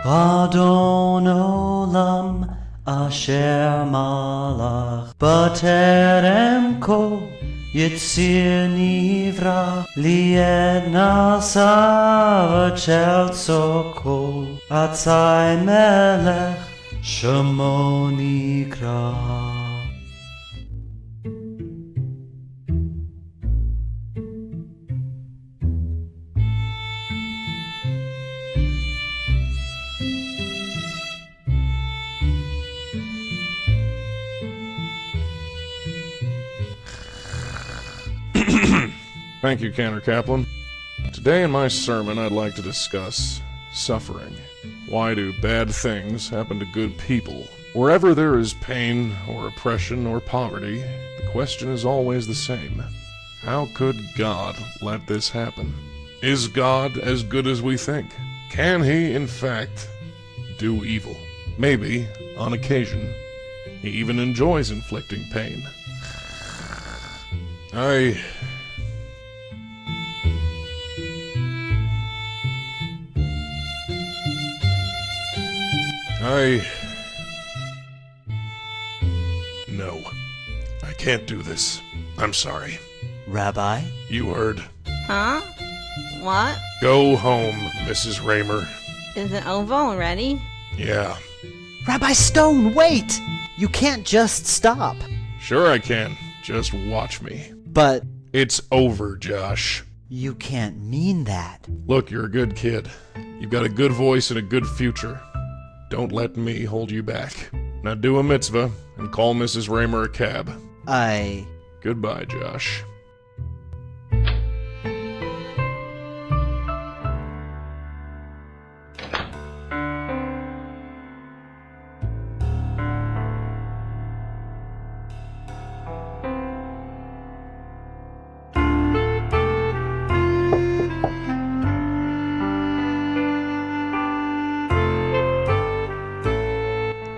Adon olam asher malach b'terem kol yitzir nivra lied nasa v'cheltso kol atzai melech shemo nikra. Thank you, Cantor Kaplan. Today in my sermon, I'd like to discuss suffering. Why do bad things happen to good people? Wherever there is pain, or oppression, or poverty, the question is always the same. How could God let this happen? Is God as good as we think? Can He, in fact, do evil? Maybe, on occasion, He even enjoys inflicting pain. No. I can't do this. I'm sorry. Rabbi? You heard. Huh? What? Go home, Mrs. Raymer. Is it over already? Yeah. Rabbi Stone, wait! You can't just stop. Sure I can. Just watch me. But It's over, Josh. you can't mean that. Look, you're a good kid. You've got a good voice and a good future. Don't let me hold you back. Now do a mitzvah and call Mrs. Raymer a cab. Goodbye, Josh.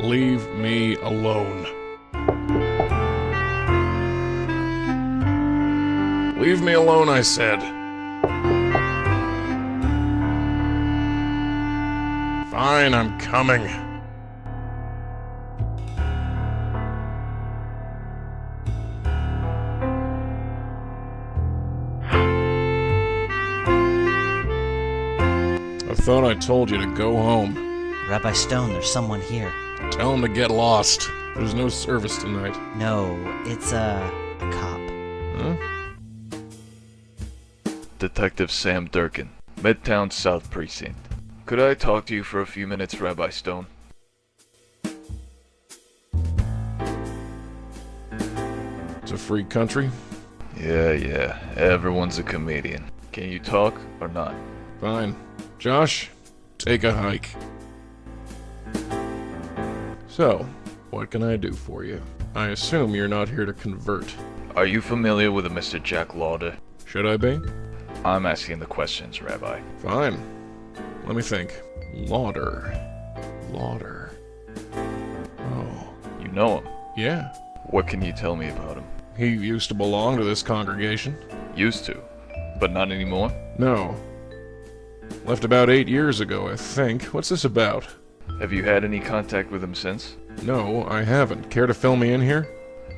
Leave me alone. Leave me alone, I said. Fine, I'm coming. I thought I told you to go home. Rabbi Stone, there's someone here. Tell him to get lost. There's no service tonight. No, it's a cop. Huh? Detective Sam Durkin, Midtown South Precinct. Could I talk to you for a few minutes, Rabbi Stone? It's a free country. Yeah, everyone's a comedian. Can you talk or not? Fine. Josh, take a hike. So, what can I do for you? I assume you're not here to convert. Are you familiar with a Mr. Jack Lauder? Should I be? I'm asking the questions, Rabbi. Fine. Let me think. Lauder. Oh, You know him. yeah. What can you tell me about him? He used to belong to this congregation. Used to, but not anymore? No. Left about 8 years ago, I think. What's this about? Have you had any contact with him since? No, I haven't. Care to fill me in here?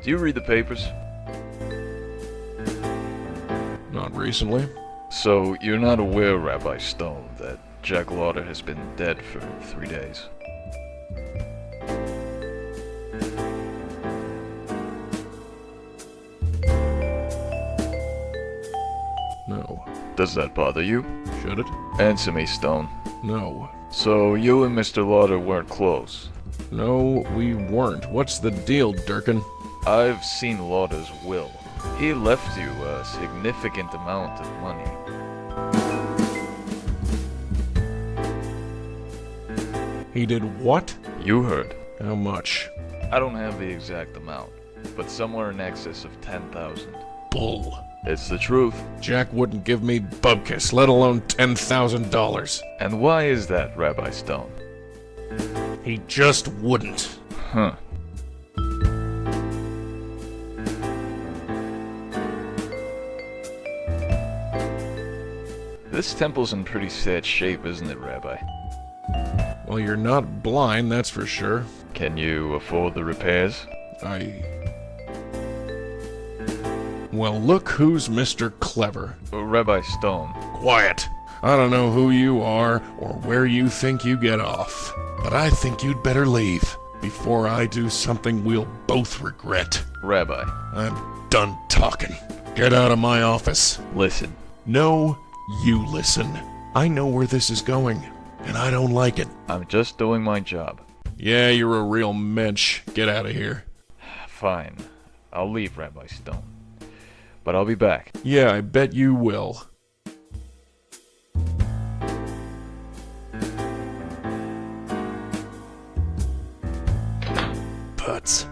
Do you read the papers? Not recently. So, you're not aware, Rabbi Stone, that Jack Lauder has been dead for 3 days? No. Does that bother you? Should it? Answer me, Stone. No. So, you and Mr. Lauder weren't close? No, we weren't. What's the deal, Durkin? I've seen Lauder's will. He left you a significant amount of money. He did what? You heard. How much? I don't have the exact amount, but somewhere in excess of 10,000. Bull. It's the truth. Jack wouldn't give me bubkiss, let alone $10,000. And why is that, Rabbi Stone? He just wouldn't. Huh. This temple's in pretty sad shape, isn't it, Rabbi? Well, you're not blind, that's for sure. Can you afford the repairs? Well, look who's Mr. Clever. Rabbi Stone. Quiet! I don't know who you are or where you think you get off, but I think you'd better leave before I do something we'll both regret. Rabbi, I'm done talking. Get out of my office. listen. No, you listen. I know where this is going, and I don't like it. I'm just doing my job. Yeah, you're a real mensch. Get out of here. Fine. I'll leave, Rabbi Stone. But I'll be back. Yeah, I bet you will. Putz.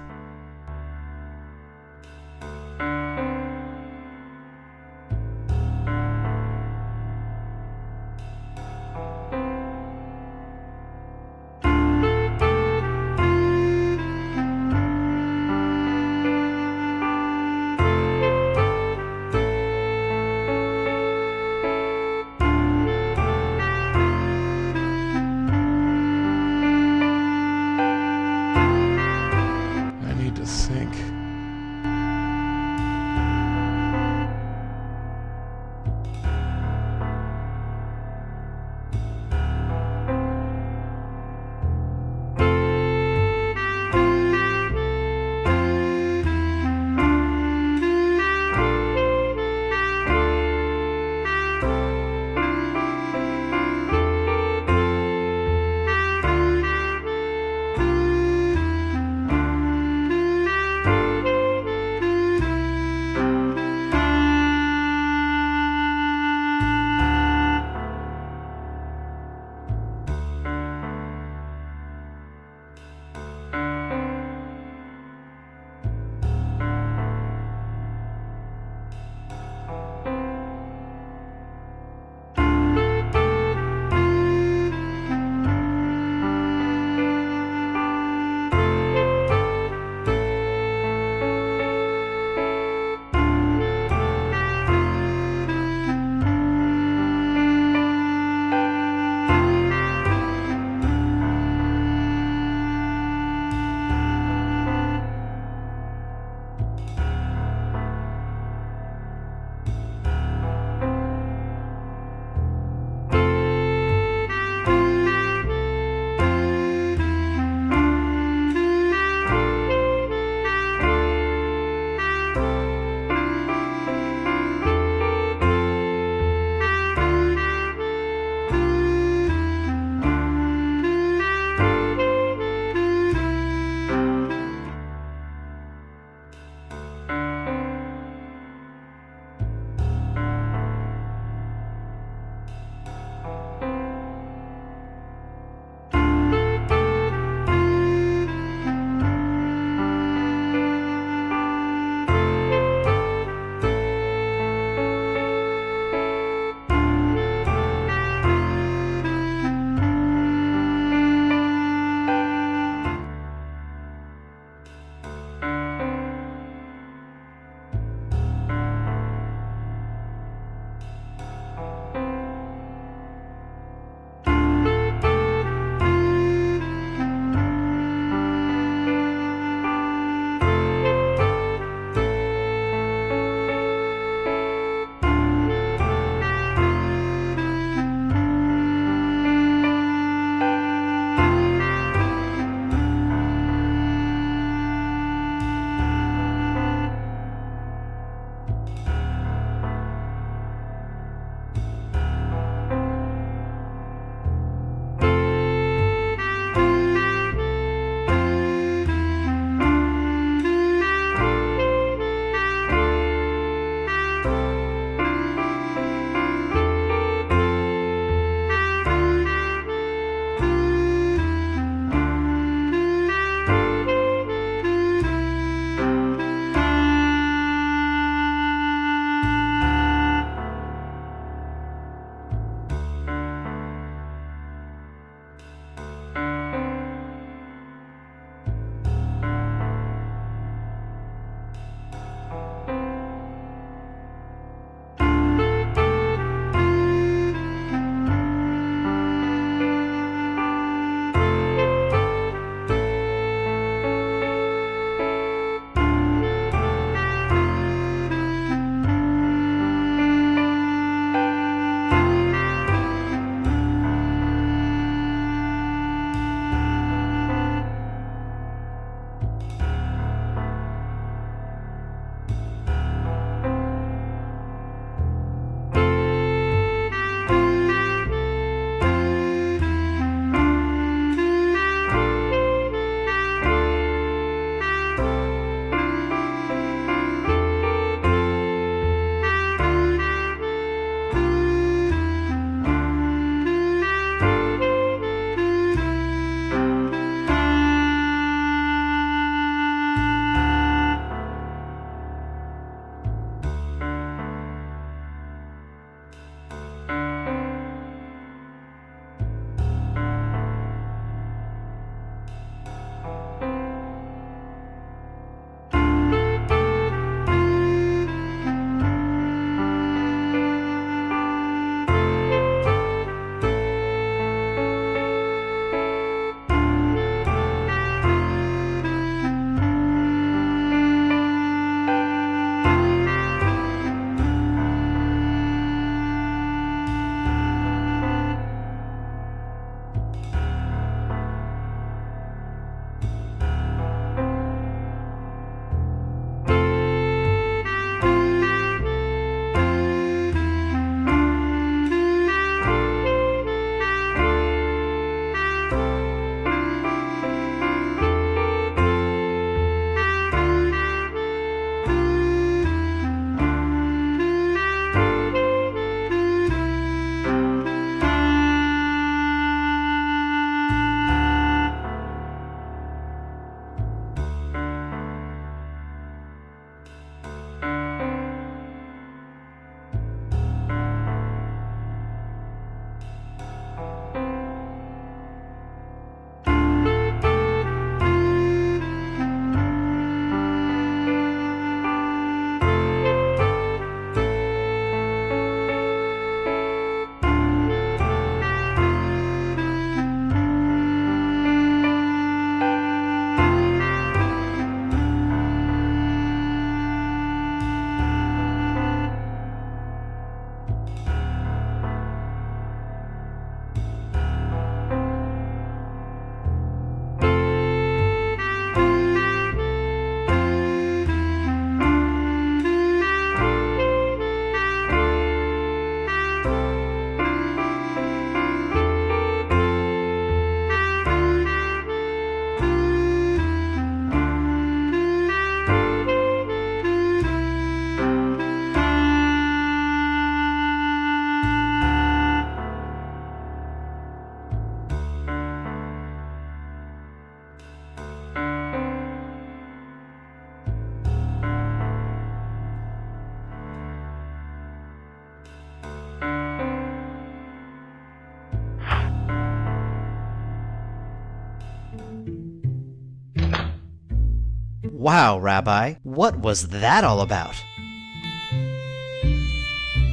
Wow, Rabbi, what was that all about?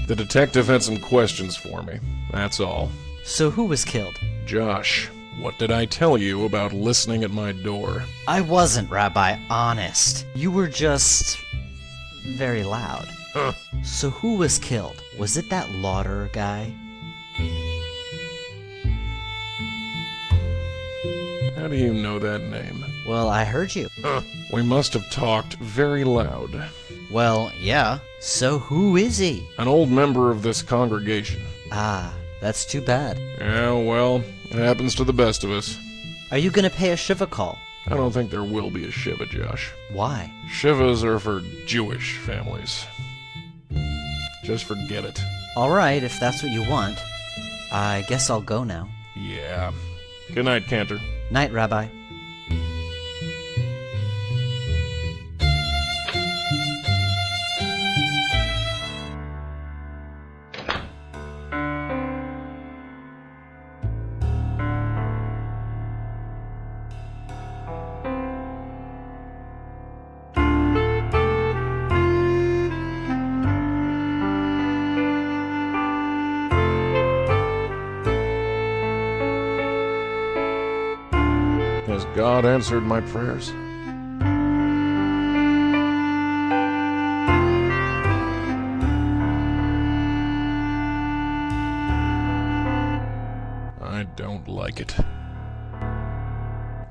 The detective had some questions for me, that's all. So who was killed? Josh, what did I tell you about listening at my door? I wasn't, Rabbi, honest. You were just... very loud. Huh. So who was killed? Was it that Lauder guy? How do you know that name? Well, I heard you. We must have talked very loud. Well, yeah. So who is he? An old member of this congregation. Ah, that's too bad. Yeah, well, it happens to the best of us. Are you gonna pay a Shivah call? I don't think there will be a Shivah, Josh. Why? Shivas are for Jewish families. Just forget it. Alright, if that's what you want. I guess I'll go now. Yeah. Good night, Cantor. Night, Rabbi. Has God answered my prayers? I don't like it.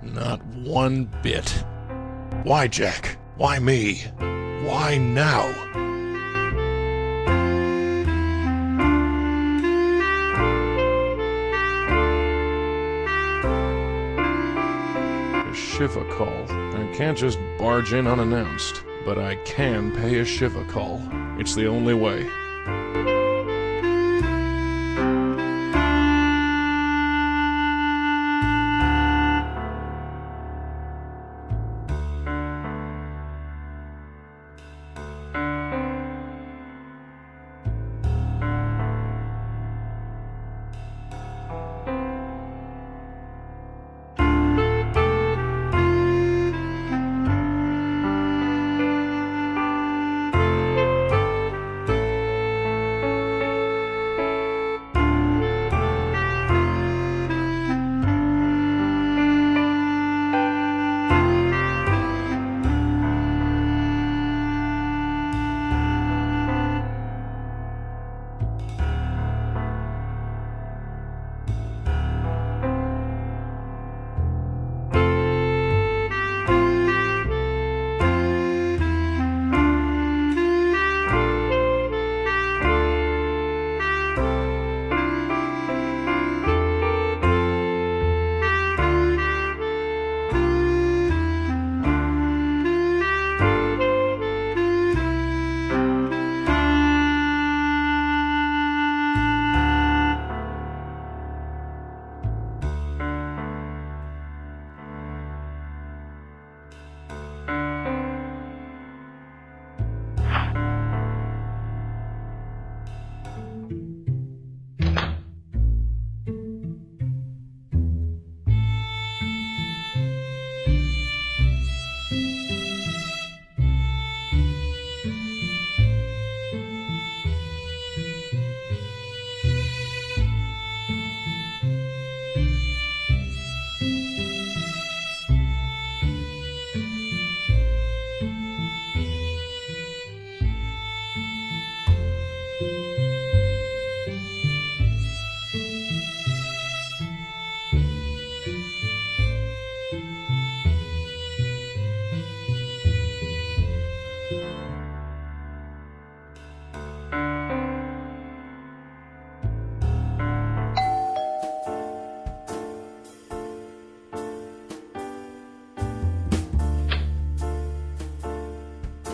Not one bit. Why, Jack? Why me? Why now? Shivah call. I can't just barge in unannounced, but I can pay a Shivah call. It's the only way.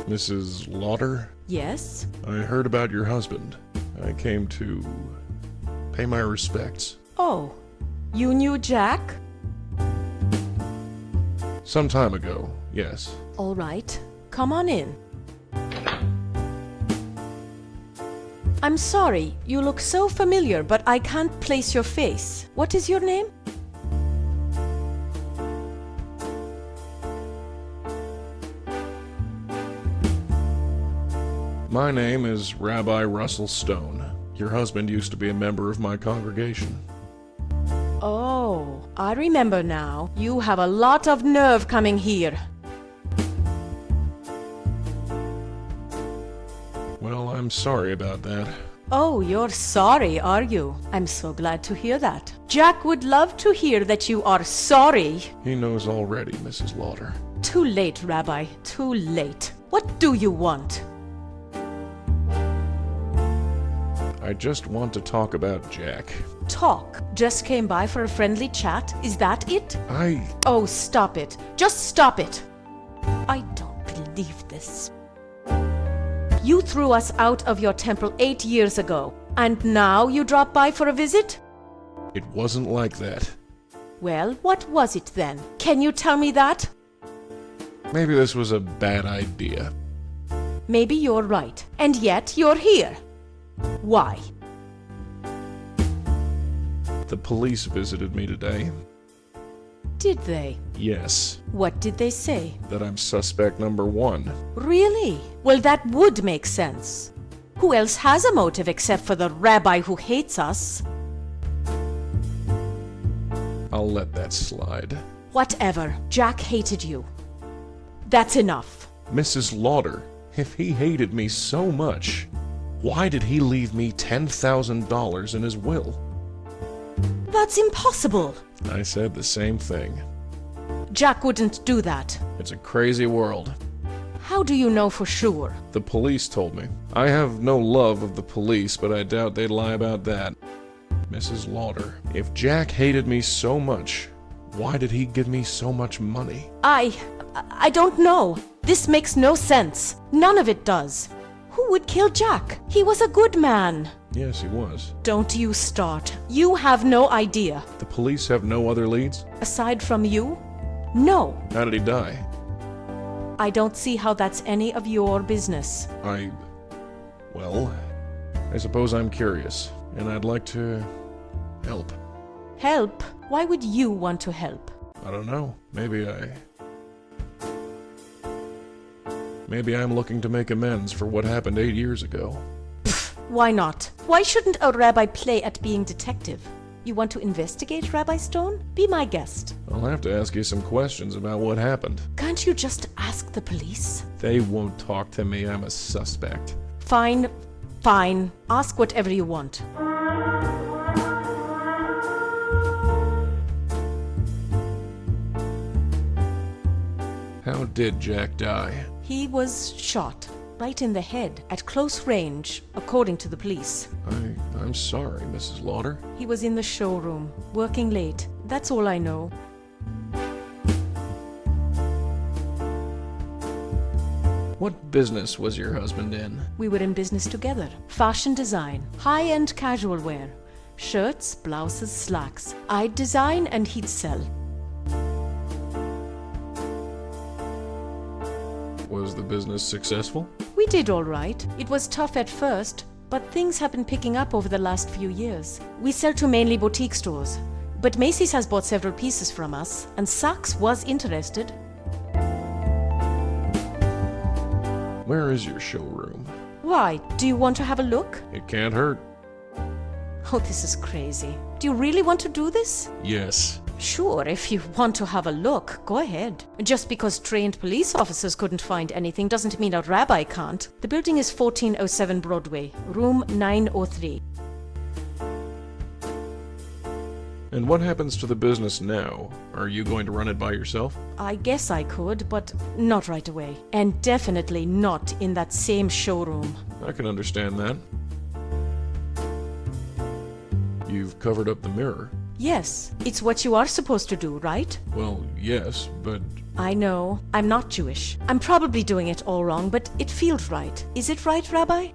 Mrs. Lauder? Yes? I heard about your husband. I came to pay my respects. Oh, you knew Jack? Some time ago, yes. All right, come on in. I'm sorry, you look so familiar, but I can't place your face. What is your name? My name is Rabbi Russell Stone. Your husband used to be a member of my congregation. Oh, I remember now. You have a lot of nerve coming here. Well, I'm sorry about that. Oh, you're sorry, are you? I'm so glad to hear that. Jack would love to hear that you are sorry. He knows already, Mrs. Lauder. Too late, Rabbi. Too late. What do you want? I just want to talk about Jack. Talk. Just came by for a friendly chat. Is that it? I... Oh, stop it. Just stop it. I don't believe this. You threw us out of your temple 8 years ago, and now you drop by for a visit? It wasn't like that. Well, what was it then? Can you tell me that? Maybe this was a bad idea. Maybe you're right, and yet you're here. Why? The police visited me today. Did they? Yes, What did they say? that I'm suspect number 1. Really? Well, that would make sense. Who else has a motive except for the rabbi who hates us? I'll let that slide. Whatever. Jack hated you. That's enough. Mrs. Lauder, if he hated me so much, why did he leave me $10,000 in his will? That's impossible. I said the same thing. Jack wouldn't do that. It's a crazy world. How do you know for sure? The police told me. I have no love of the police, but I doubt they'd lie about that. Mrs. Lauder, if Jack hated me so much, why did he give me so much money? I don't know. This makes no sense. None of it does. Who would kill Jack? He was a good man. Yes, he was. Don't you start. You have no idea. The police have no other leads? Aside from you? No. How did he die? I don't see how that's any of your business. Well, I suppose I'm curious, and I'd like to help. Help? Why would you want to help? I don't know. Maybe I'm looking to make amends for what happened 8 years ago. Why not? Why shouldn't a rabbi play at being detective? You want to investigate, Rabbi Stone? Be my guest. I'll have to ask you some questions about what happened. Can't you just ask the police? They won't talk to me. I'm a suspect. Fine, fine. Ask whatever you want. How did Jack die? He was shot right in the head at close range, according to the police. I'm sorry, Mrs. Lauder. He was in the showroom, working late. That's all I know. What business was your husband in? We were in business together. Fashion design, high-end casual wear. Shirts, blouses, slacks. I'd design and he'd sell. Was the business successful? We did all right. It was tough at first, but things have been picking up over the last few years. We sell to mainly boutique stores, but Macy's has bought several pieces from us, and Saks was interested. Where is your showroom? Why? Do you want to have a look? It can't hurt. Oh, this is crazy. Do you really want to do this? Yes. Sure, if you want to have a look, go ahead. Just because trained police officers couldn't find anything doesn't mean a rabbi can't. The building is 1407 Broadway, room 903. And what happens to the business now? Are you going to run it by yourself? I guess I could, but not right away. And definitely not in that same showroom. I can understand that. You've covered up the mirror. Yes, it's what you are supposed to do, right? Well, yes, but I know. I'm not Jewish. I'm probably doing it all wrong, but it feels right. Is it right, Rabbi?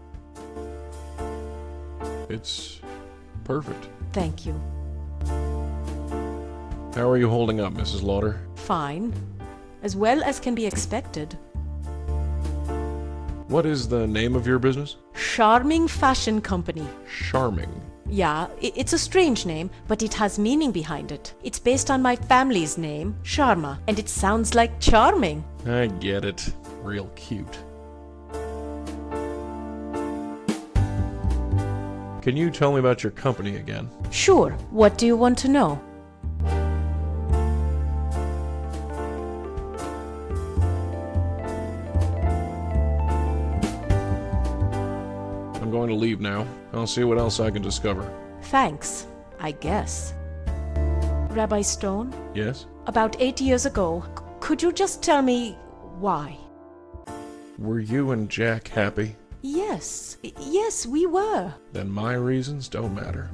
it's perfect. Thank you. How are you holding up, Mrs. Lauder? Fine. As well as can be expected. What is the name of your business? Charming Fashion Company. Charming. Yeah, it's a strange name, but it has meaning behind it. It's based on my family's name, Sharma, and it sounds like charming. I get it. Real cute. Can you tell me about your company again? Sure, what do you want to know? I'm going to leave now. I'll see what else I can discover. Thanks, I guess. Rabbi Stone, Yes? about 8 years ago, could you just tell me why? Were you and Jack happy? Yes, we were. Then my reasons don't matter.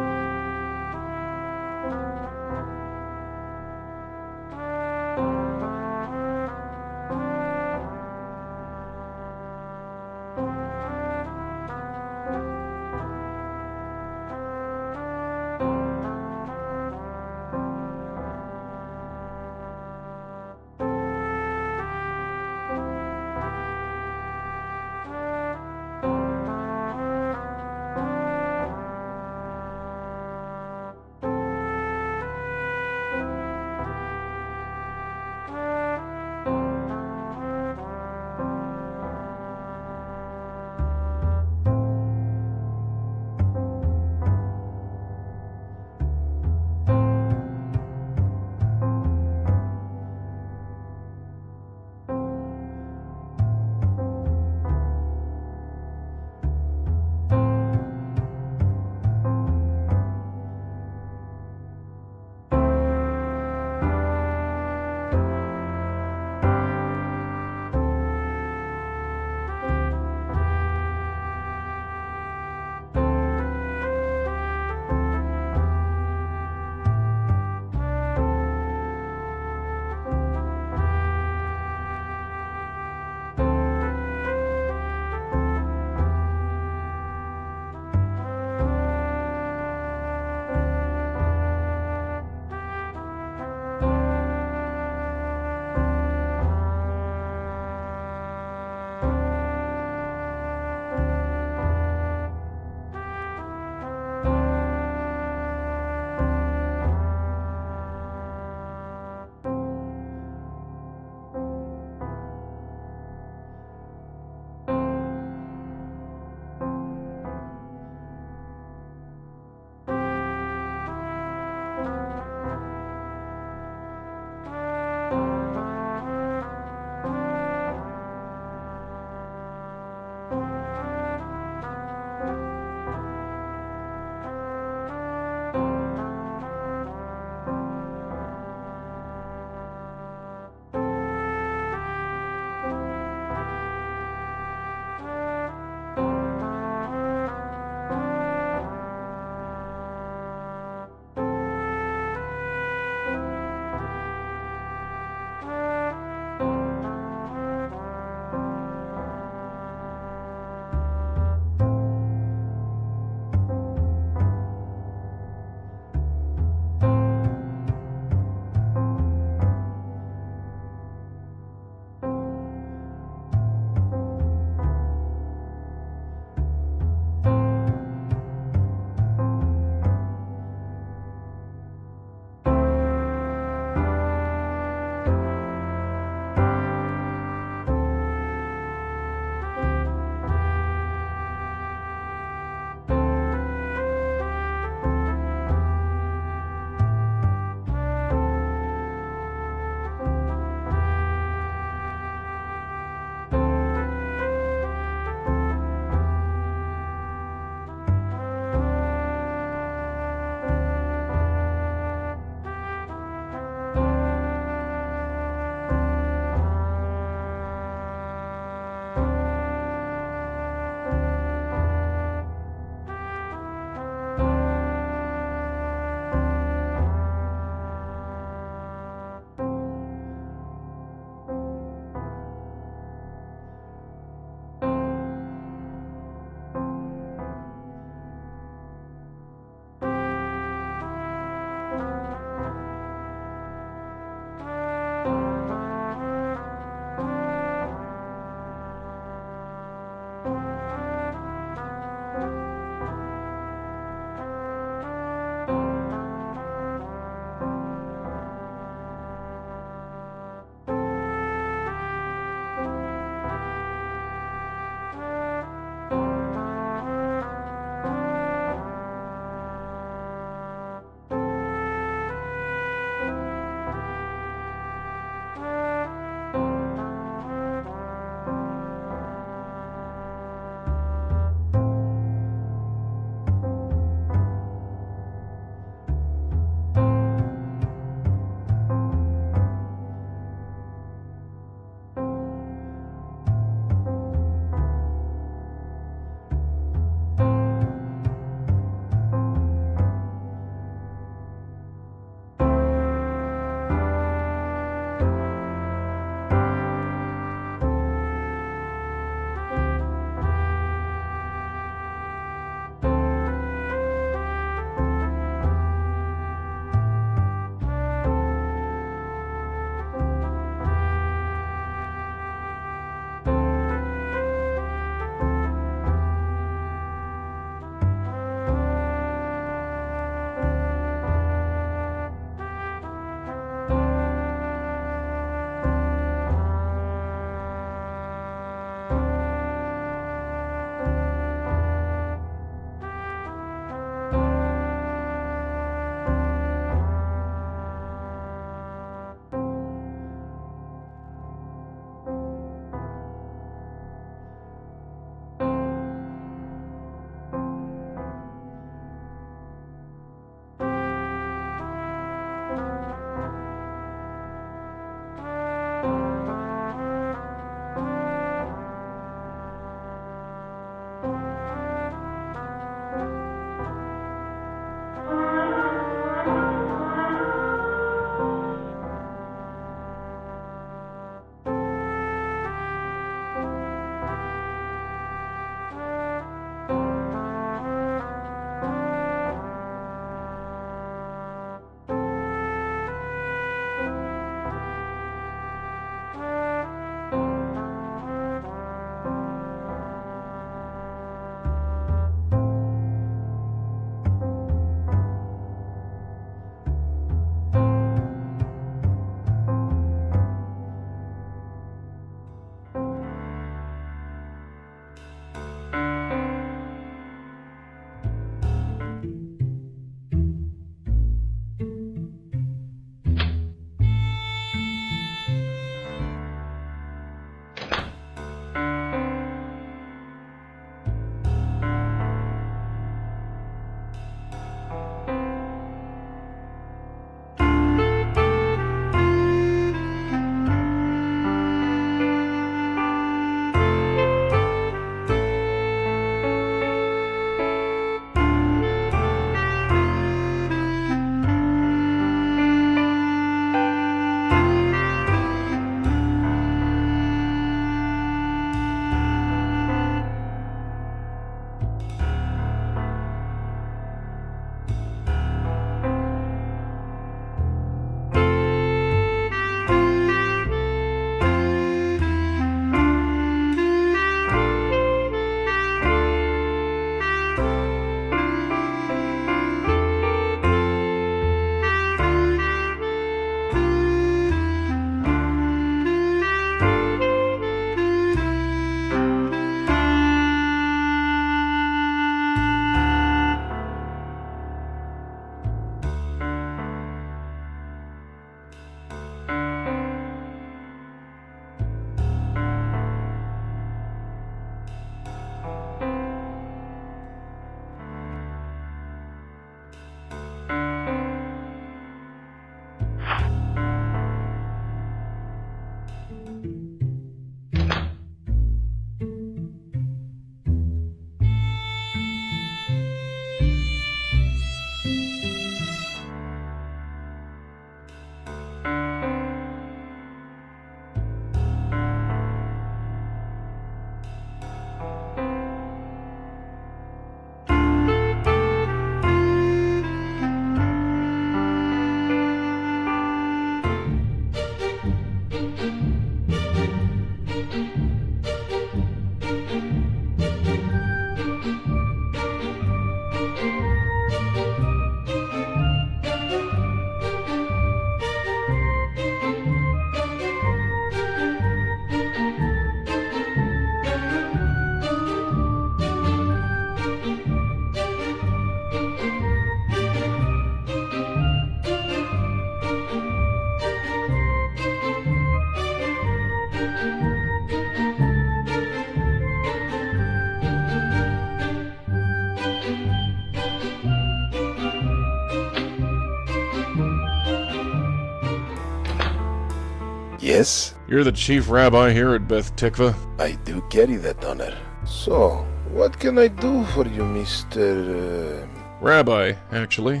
Yes, You're the chief rabbi here at Beth Tikva? I do carry that honor. So, what can I do for you, Mr. Rabbi, actually.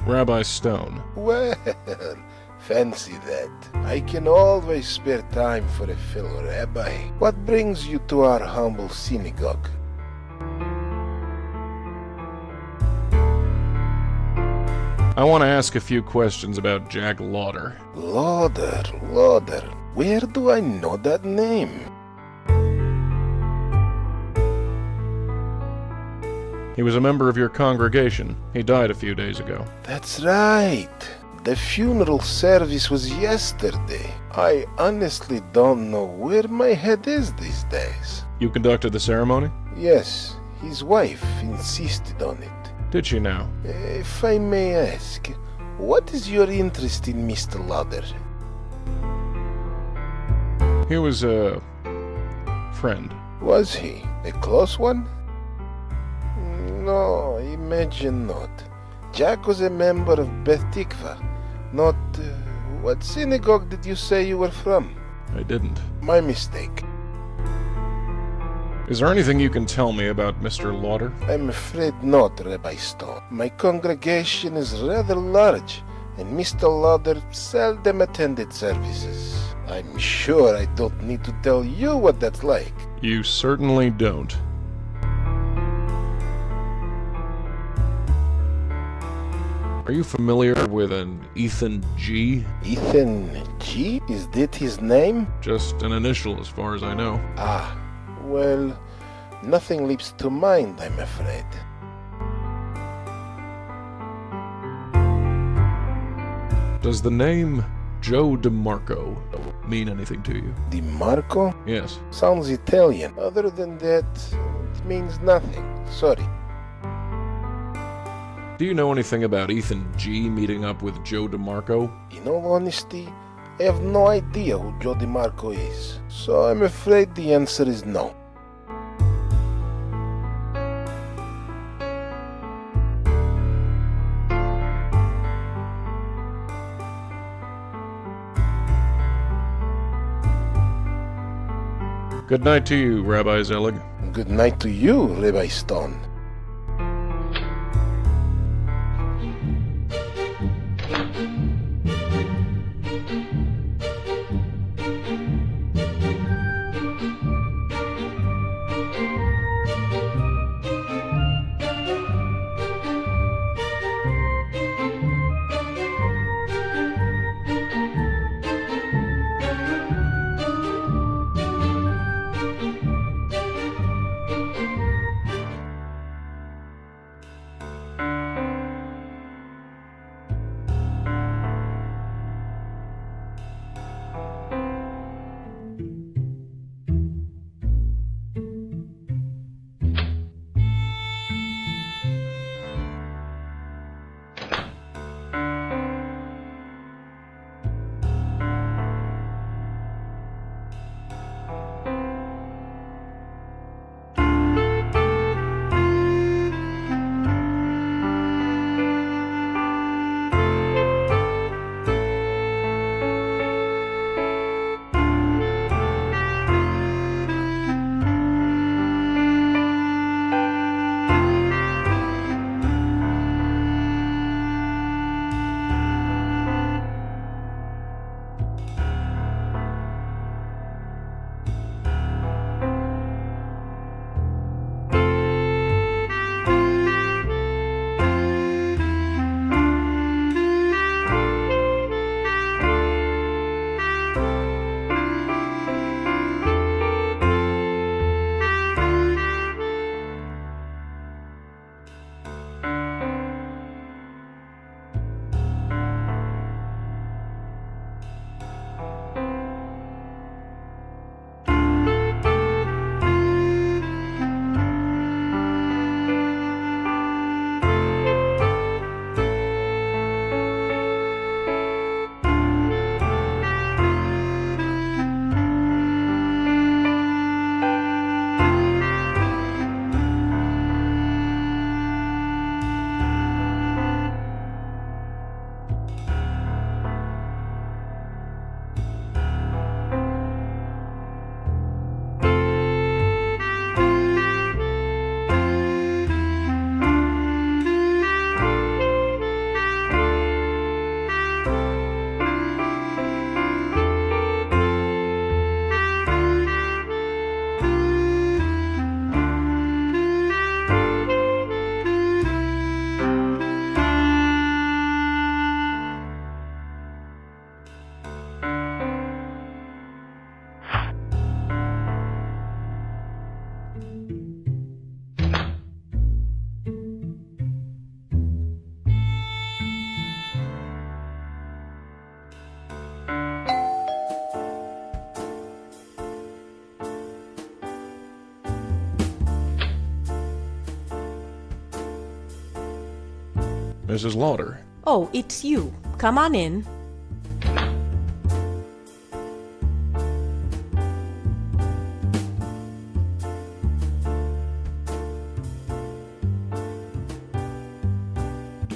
Rabbi Stone. Well, fancy that. I can always spare time for a fellow rabbi. What brings you to our humble synagogue? I want to ask a few questions about Jack Lauder. Lauder. Where do I know that name? He was a member of your congregation. He died a few days ago. That's right. The funeral service was yesterday. I honestly don't know where my head is these days. You conducted the ceremony? Yes, his wife insisted on it. Did she now? If I may ask, what is your interest in Mr. Lauder? He was a friend. Was he a close one? No, imagine not. Jack was a member of Beth Tikva. Not... what synagogue did you say you were from? I didn't. My mistake. Is there anything you can tell me about Mr. Lauder? I'm afraid not, Rabbi Stone. My congregation is rather large, and Mr. Lauder seldom attended services. I'm sure I don't need to tell you what that's like. You certainly don't. Are you familiar with an Ethan G? Ethan G? Is that his name? Just an initial as far as I know. Ah, well, nothing leaps to mind, I'm afraid. Does the name Joe DeMarco mean anything to you? DiMarco? Yes. Sounds Italian. Other than that, it means nothing. Sorry. Do you know anything about Ethan G meeting up with Joe DeMarco? In all honesty, I have no idea who Joe DiMarco is. So I'm afraid the answer is no. Good night to you, Rabbi Zelig. Good night to you, Rabbi Stone. Mrs. Lauder. Oh, it's you. Come on in.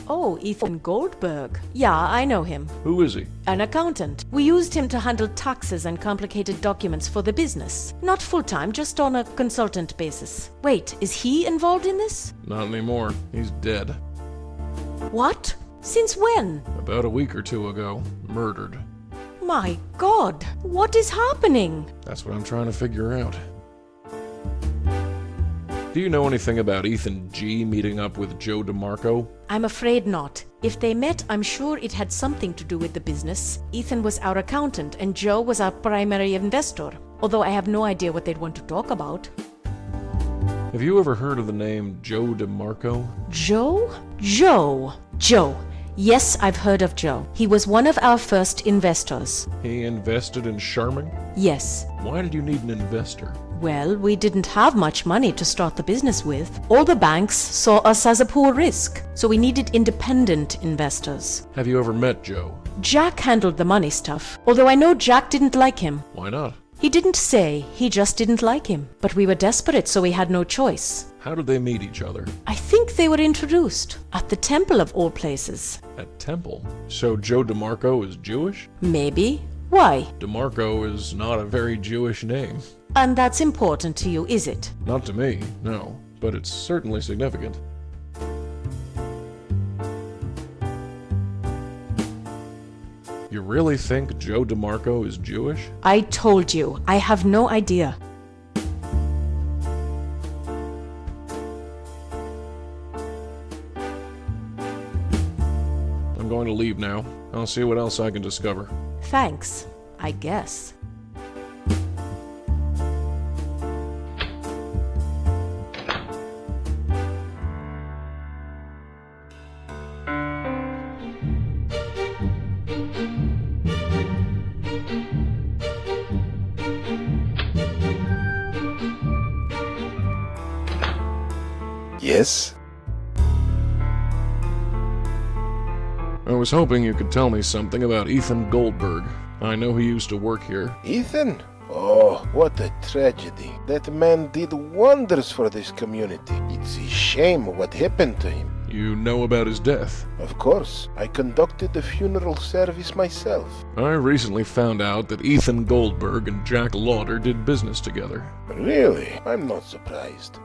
Oh, Ethan Goldberg. Yeah, I know him. Who is he? An accountant. We used him to handle taxes and complicated documents for the business. Not full-time, just on a consultant basis. Wait, is he involved in this? Not anymore. He's dead. What? Since when? About a week or two ago. Murdered. My God, what is happening? That's what I'm trying to figure out. Do you know anything about Ethan G meeting up with Joe DeMarco? I'm afraid not. If they met, I'm sure it had something to do with the business. Ethan was our accountant and Joe was our primary investor, although I have no idea what they'd want to talk about. Have you ever heard of the name Joe DeMarco? Joe? Joe. Yes, I've heard of Joe. He was one of our first investors. He invested in Charming? Yes. Why did you need an investor? Well, we didn't have much money to start the business with. All the banks saw us as a poor risk, so we needed independent investors. Have you ever met Joe? Jack handled the money stuff, although I know Jack didn't like him. Why not? He didn't say, he just didn't like him. But we were desperate, so we had no choice. How did they meet each other? I think they were introduced at the temple of all places. At Temple? So Joe DeMarco is Jewish? Maybe. Why? DeMarco is not a very Jewish name. And that's important to you, is it? Not to me, no. But it's certainly significant. You really think Joe DeMarco is Jewish? I told you, I have no idea. I'm going to leave now. I'll see what else I can discover. Thanks, I guess. Yes? I was hoping you could tell me something about Ethan Goldberg. I know he used to work here. Ethan? Oh, what a tragedy. That man did wonders for this community. It's a shame what happened to him. You know about his death? Of course, I conducted the funeral service myself. I recently found out that Ethan Goldberg and Jack Lauder did business together. Really? I'm not surprised.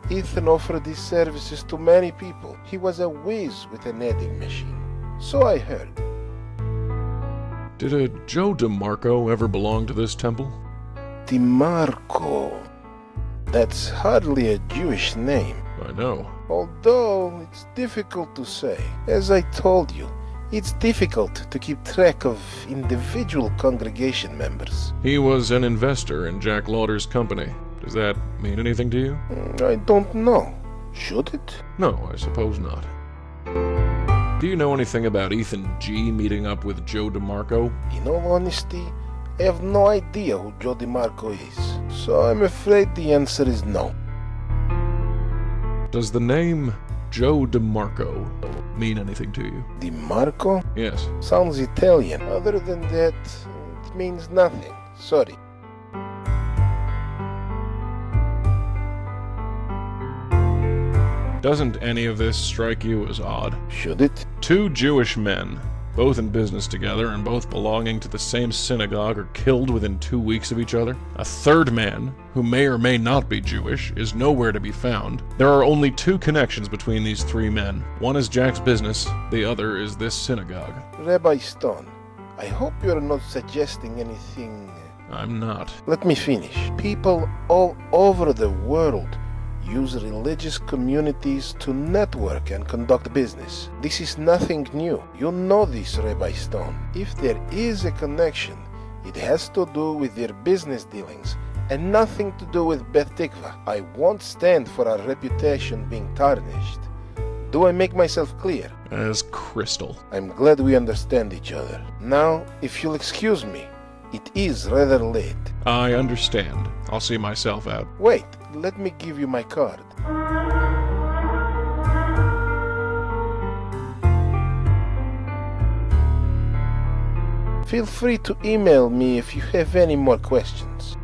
Ethan offered his services to many people. He was a whiz with an adding machine. So I heard. Did a Joe DeMarco ever belong to this temple? DeMarco. That's hardly a Jewish name. I know. Although it's difficult to say. As I told you, it's difficult to keep track of individual congregation members. He was an investor in Jack Lauder's company. Does that mean anything to you? I don't know. Should it? No, I suppose not. Do you know anything about Ethan G meeting up with Joe DeMarco? In all honesty, I have no idea who Joe DeMarco is. So I'm afraid the answer is no. Does the name Joe DeMarco mean anything to you? DeMarco? Yes. Sounds Italian. Other than that, it means nothing. Sorry. Doesn't any of this strike you as odd? Should it? Two Jewish men, both in business together and both belonging to the same synagogue, are killed within 2 weeks of each other. A third man, who may or may not be Jewish, is nowhere to be found. There are only two connections between these three men. One is Jack's business, the other is this synagogue. Rabbi Stone, I hope you're not suggesting anything. I'm not. Let me finish. People all over the world use religious communities to network and conduct business. This is nothing new. You know this, Rabbi Stone. If there is a connection, it has to do with their business dealings and nothing to do with Beth Tikva. I won't stand for our reputation being tarnished. Do I make myself clear? As crystal. I'm glad we understand each other. Now, if you'll excuse me, it is rather late. I understand. I'll see myself out. Wait, let me give you my card. Feel free to email me if you have any more questions.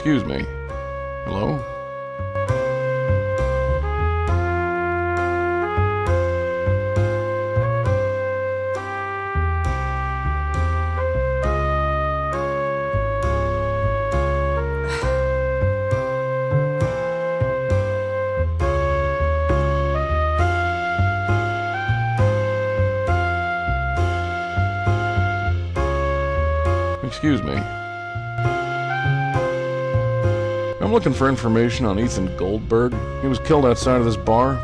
Excuse me. Hello? Excuse me. I'm looking for information on Ethan Goldberg. He was killed outside of this bar.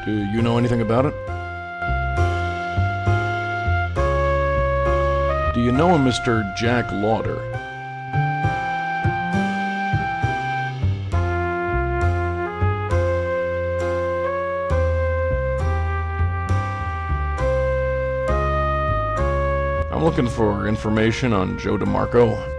Do you know anything about it? Do you know a Mr. Jack Lauder? I'm looking for information on Joe DeMarco.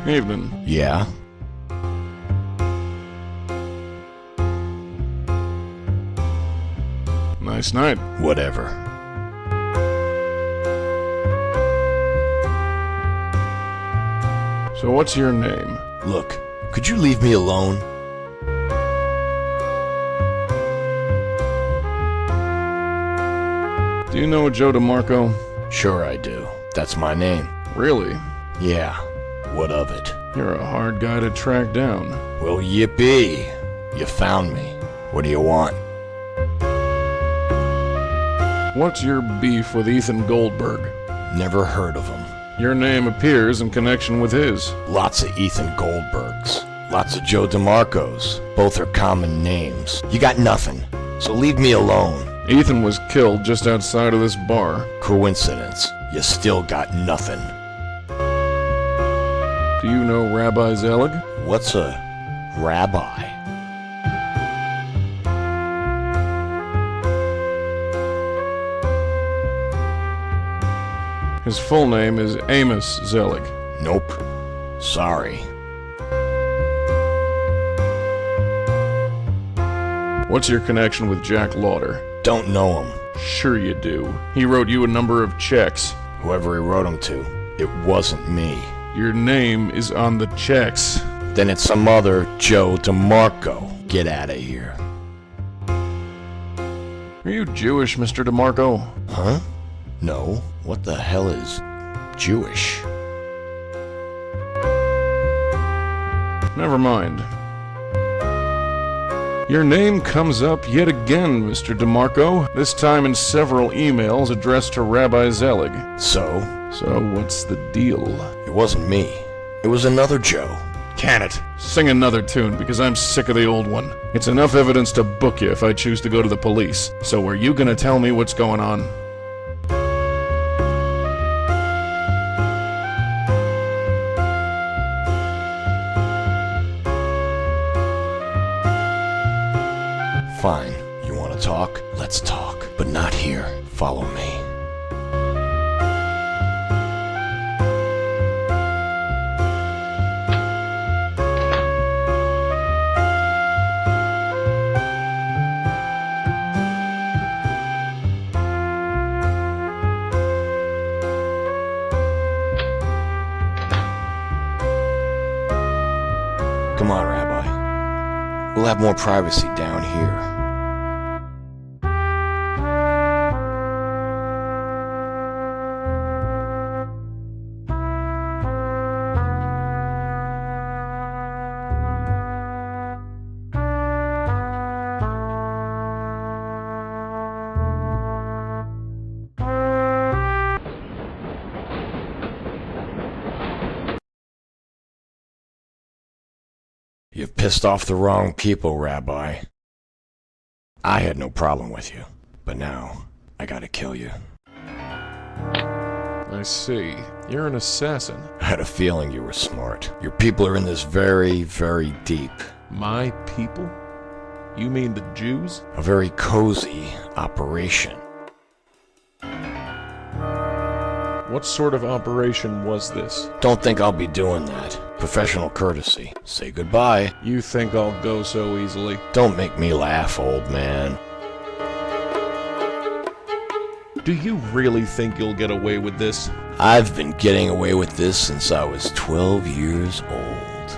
Evening. Yeah? Nice night. Whatever. So what's your name? Look, could you leave me alone? Do you know a Joe DeMarco? Sure I do. That's my name. Really? Yeah. What of it? You're a hard guy to track down. Well, yippee. You found me. What do you want? What's your beef with Ethan Goldberg? Never heard of him. Your name appears in connection with his. Lots of Ethan Goldbergs. Lots of Joe DeMarcos. Both are common names. You got nothing. So leave me alone. Ethan was killed just outside of this bar. Coincidence. You still got nothing. Do you know Rabbi Zelig? What's a rabbi? His full name is Amos Zelig. Nope. Sorry. What's your connection with Jack Lauder? Don't know him. Sure you do. He wrote you a number of checks. Whoever he wrote them to, it wasn't me. Your name is on the checks. Then it's some other Joe DeMarco. Get out of here. Are you Jewish, Mr. DeMarco? Huh? No. What the hell is Jewish? Never mind. Your name comes up yet again, Mr. DeMarco, this time in several emails addressed to Rabbi Zelig. So what's the deal? it wasn't me. It was another Joe. Can it? Sing another tune, because I'm sick of the old one. It's enough evidence to book you if I choose to go to the police. So are you gonna tell me what's going on? Fine. You want to talk? Let's talk. But not here. Follow me. Come on, Rabbi. We'll have more privacy down here. You've pissed off the wrong people, Rabbi. I had no problem with you, but now I gotta kill you. I see. You're an assassin. I had a feeling you were smart. Your people are in this very, very deep. My people? You mean the Jews? A very cozy operation. What sort of operation was this? Don't think I'll be doing that. Professional courtesy. Say goodbye. You think I'll go so easily? Don't make me laugh, old man. Do you really think you'll get away with this? I've been getting away with this since I was 12 years old.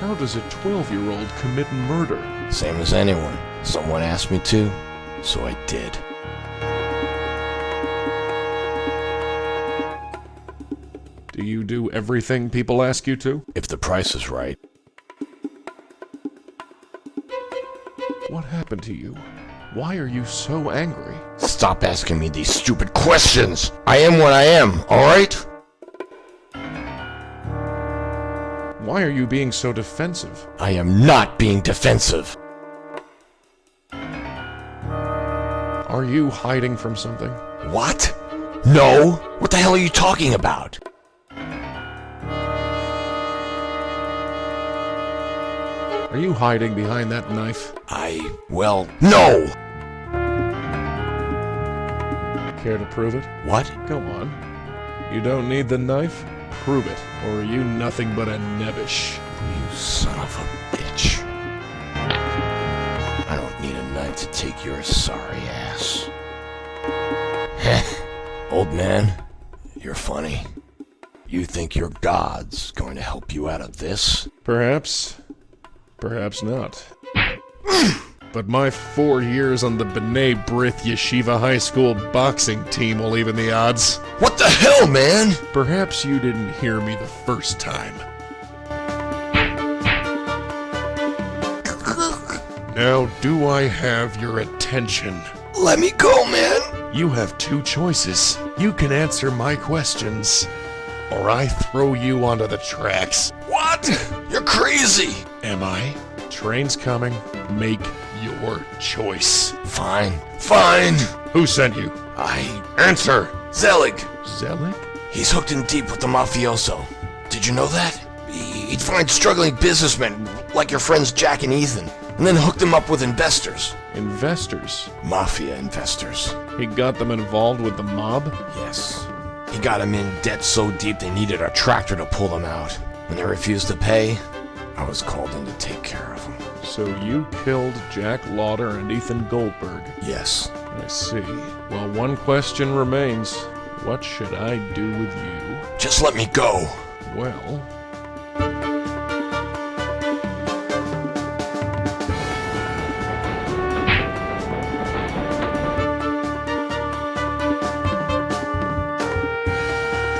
How does a 12-year-old commit murder? Same as anyone. Someone asked me to, so I did. Do you do everything people ask you to? If the price is right. What happened to you? Why are you so angry? Stop asking me these stupid questions! I am what I am, alright? Why are you being so defensive? I am not being defensive. Are you hiding from something? What? No? What the hell are you talking about? Are you hiding behind that knife? Well, no! Care to prove it? What? Go on. You don't need the knife? Prove it. Or are you nothing but a nebbish? You son of a bitch. I don't need a knife to take your sorry ass. Heh. Old man, you're funny. You think your god's going to help you out of this? Perhaps. Perhaps not. But my 4 years on the B'nai B'rith Yeshiva High School boxing team will even the odds. What the hell, man? Perhaps you didn't hear me the first time. Now, do I have your attention? Let me go, man! You have two choices. You can answer my questions, or I throw you onto the tracks. What? You're crazy! Am I? Train's coming. Make your choice. Fine. Fine! Who sent you? Answer! Zelig! Zelig? He's hooked in deep with the mafioso. Did you know that? He'd find struggling businessmen, like your friends Jack and Ethan, and then hook them up with investors. Investors? Mafia investors. He got them involved with the mob? Yes. He got them in debt so deep they needed a tractor to pull them out. When they refused to pay, I was called in to take care of them. So you killed Jack Lauder and Ethan Goldberg? Yes. I see. Well, one question remains. What should I do with you? Just let me go. Well...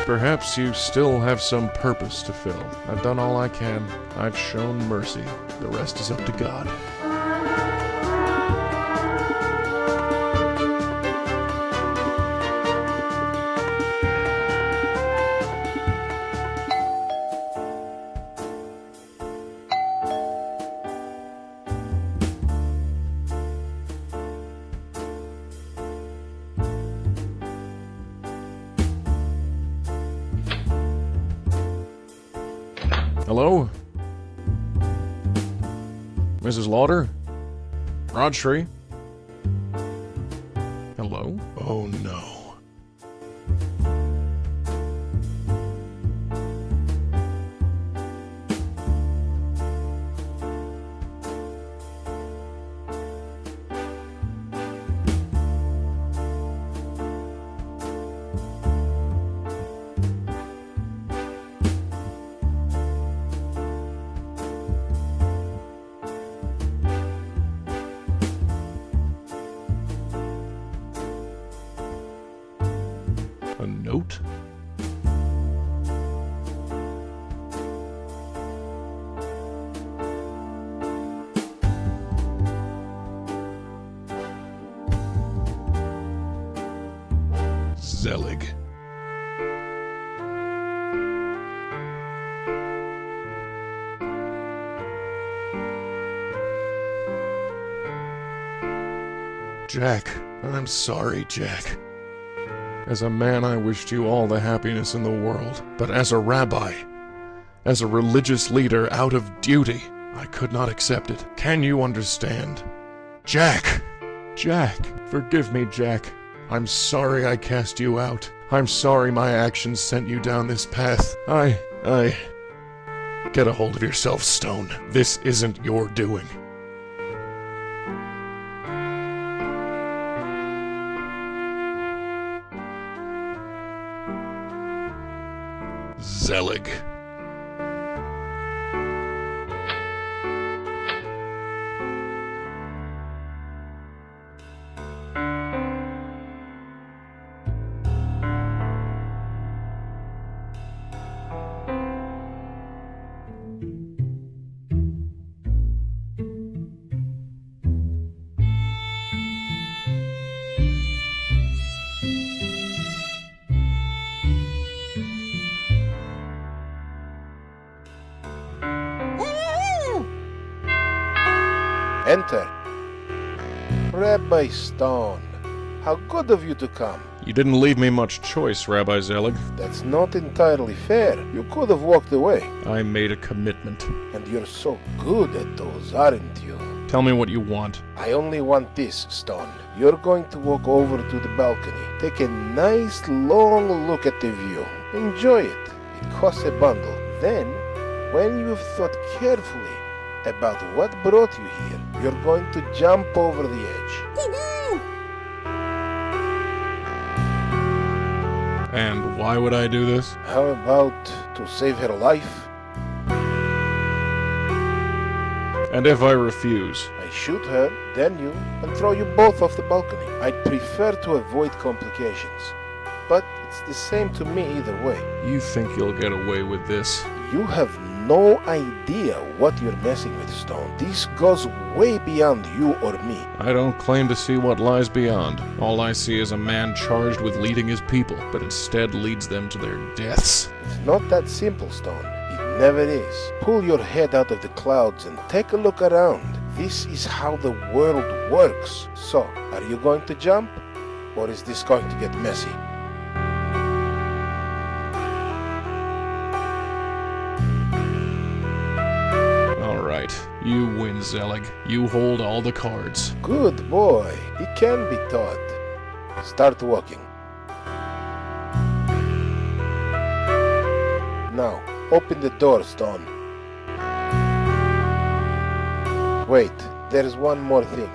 Perhaps you still have some purpose to fill. I've done all I can. I've shown mercy. The rest is up to God. Hello? Mrs. Lauder? Rodshri? Hello? Oh no. A note? Zelig. Jack, I'm sorry, Jack. As a man, I wished you all the happiness in the world. But as a rabbi, as a religious leader out of duty, I could not accept it. Can you understand? Jack! Jack! Forgive me, Jack. I'm sorry I cast you out. I'm sorry my actions sent you down this path. I... Get a hold of yourself, Stone. This isn't your doing. Zelig. Enter. Rabbi Stone, how good of you to come. You didn't leave me much choice, Rabbi Zelig. That's not entirely fair. You could have walked away. I made a commitment. And you're so good at those, aren't you? Tell me what you want. I only want this, Stone. You're going to walk over to the balcony. Take a nice long look at the view. Enjoy it. It costs a bundle. Then, when you've thought carefully about what brought you here, you're going to jump over the edge. And why would I do this? How about to save her life? And if I refuse? I shoot her, then you, and throw you both off the balcony. I'd prefer to avoid complications, but it's the same to me either way. You think you'll get away with this? You have no idea what you're messing with, Stone. This goes way beyond you or me. I don't claim to see what lies beyond. All I see is a man charged with leading his people, but instead leads them to their deaths. It's not that simple, Stone. It never is. Pull your head out of the clouds and take a look around. This is how the world works. So, are you going to jump? Or is this going to get messy? You win, Zelig. You hold all the cards. Good boy. He can be taught. Start walking. Now, open the door, Stone. Wait, there's one more thing.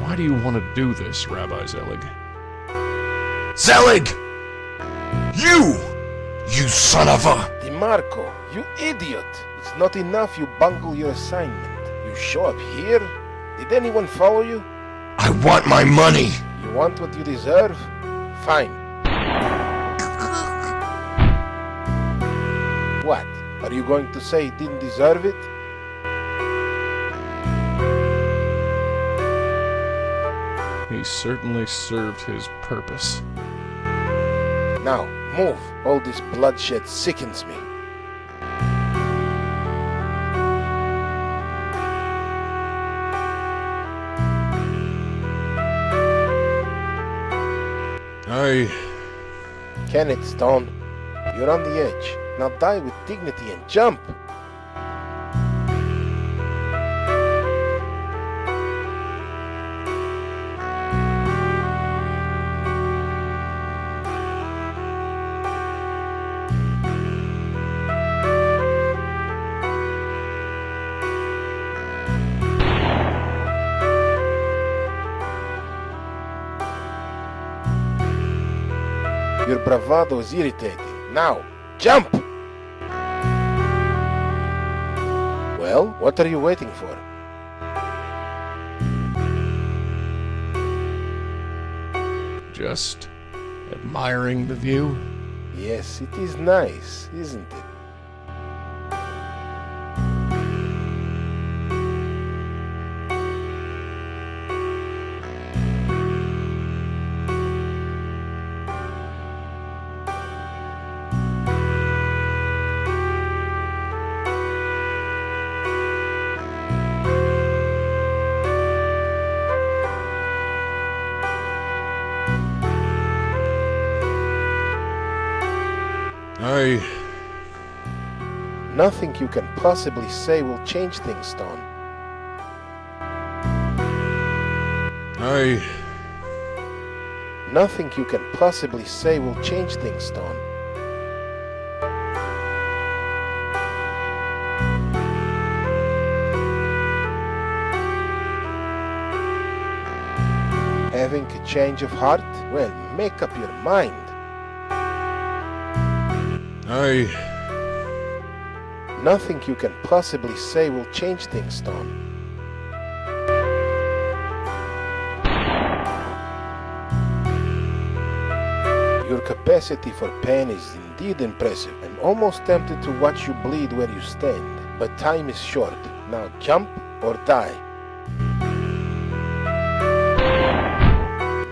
Why do you want to do this, Rabbi Zelig? Zelig! You son of a... DeMarco, you idiot! It's not enough you bungle your assignment. You show up here? Did anyone follow you? I want my money! You want what you deserve? Fine. What? Are you going to say he didn't deserve it? He certainly served his purpose. Now, move. All this bloodshed sickens me. Can it, Stone? You're on the edge. Now die with dignity and jump! Your bravado is irritating. Now, jump! Well, what are you waiting for? Just admiring the view? Yes, it is nice, isn't it? Nothing you can possibly say will change things, Stone. Nothing you can possibly say will change things, Stone. Having a change of heart? Well, make up your mind. Nothing you can possibly say will change things, Stone. Your capacity for pain is indeed impressive. I'm almost tempted to watch you bleed where you stand. But time is short. Now jump or die.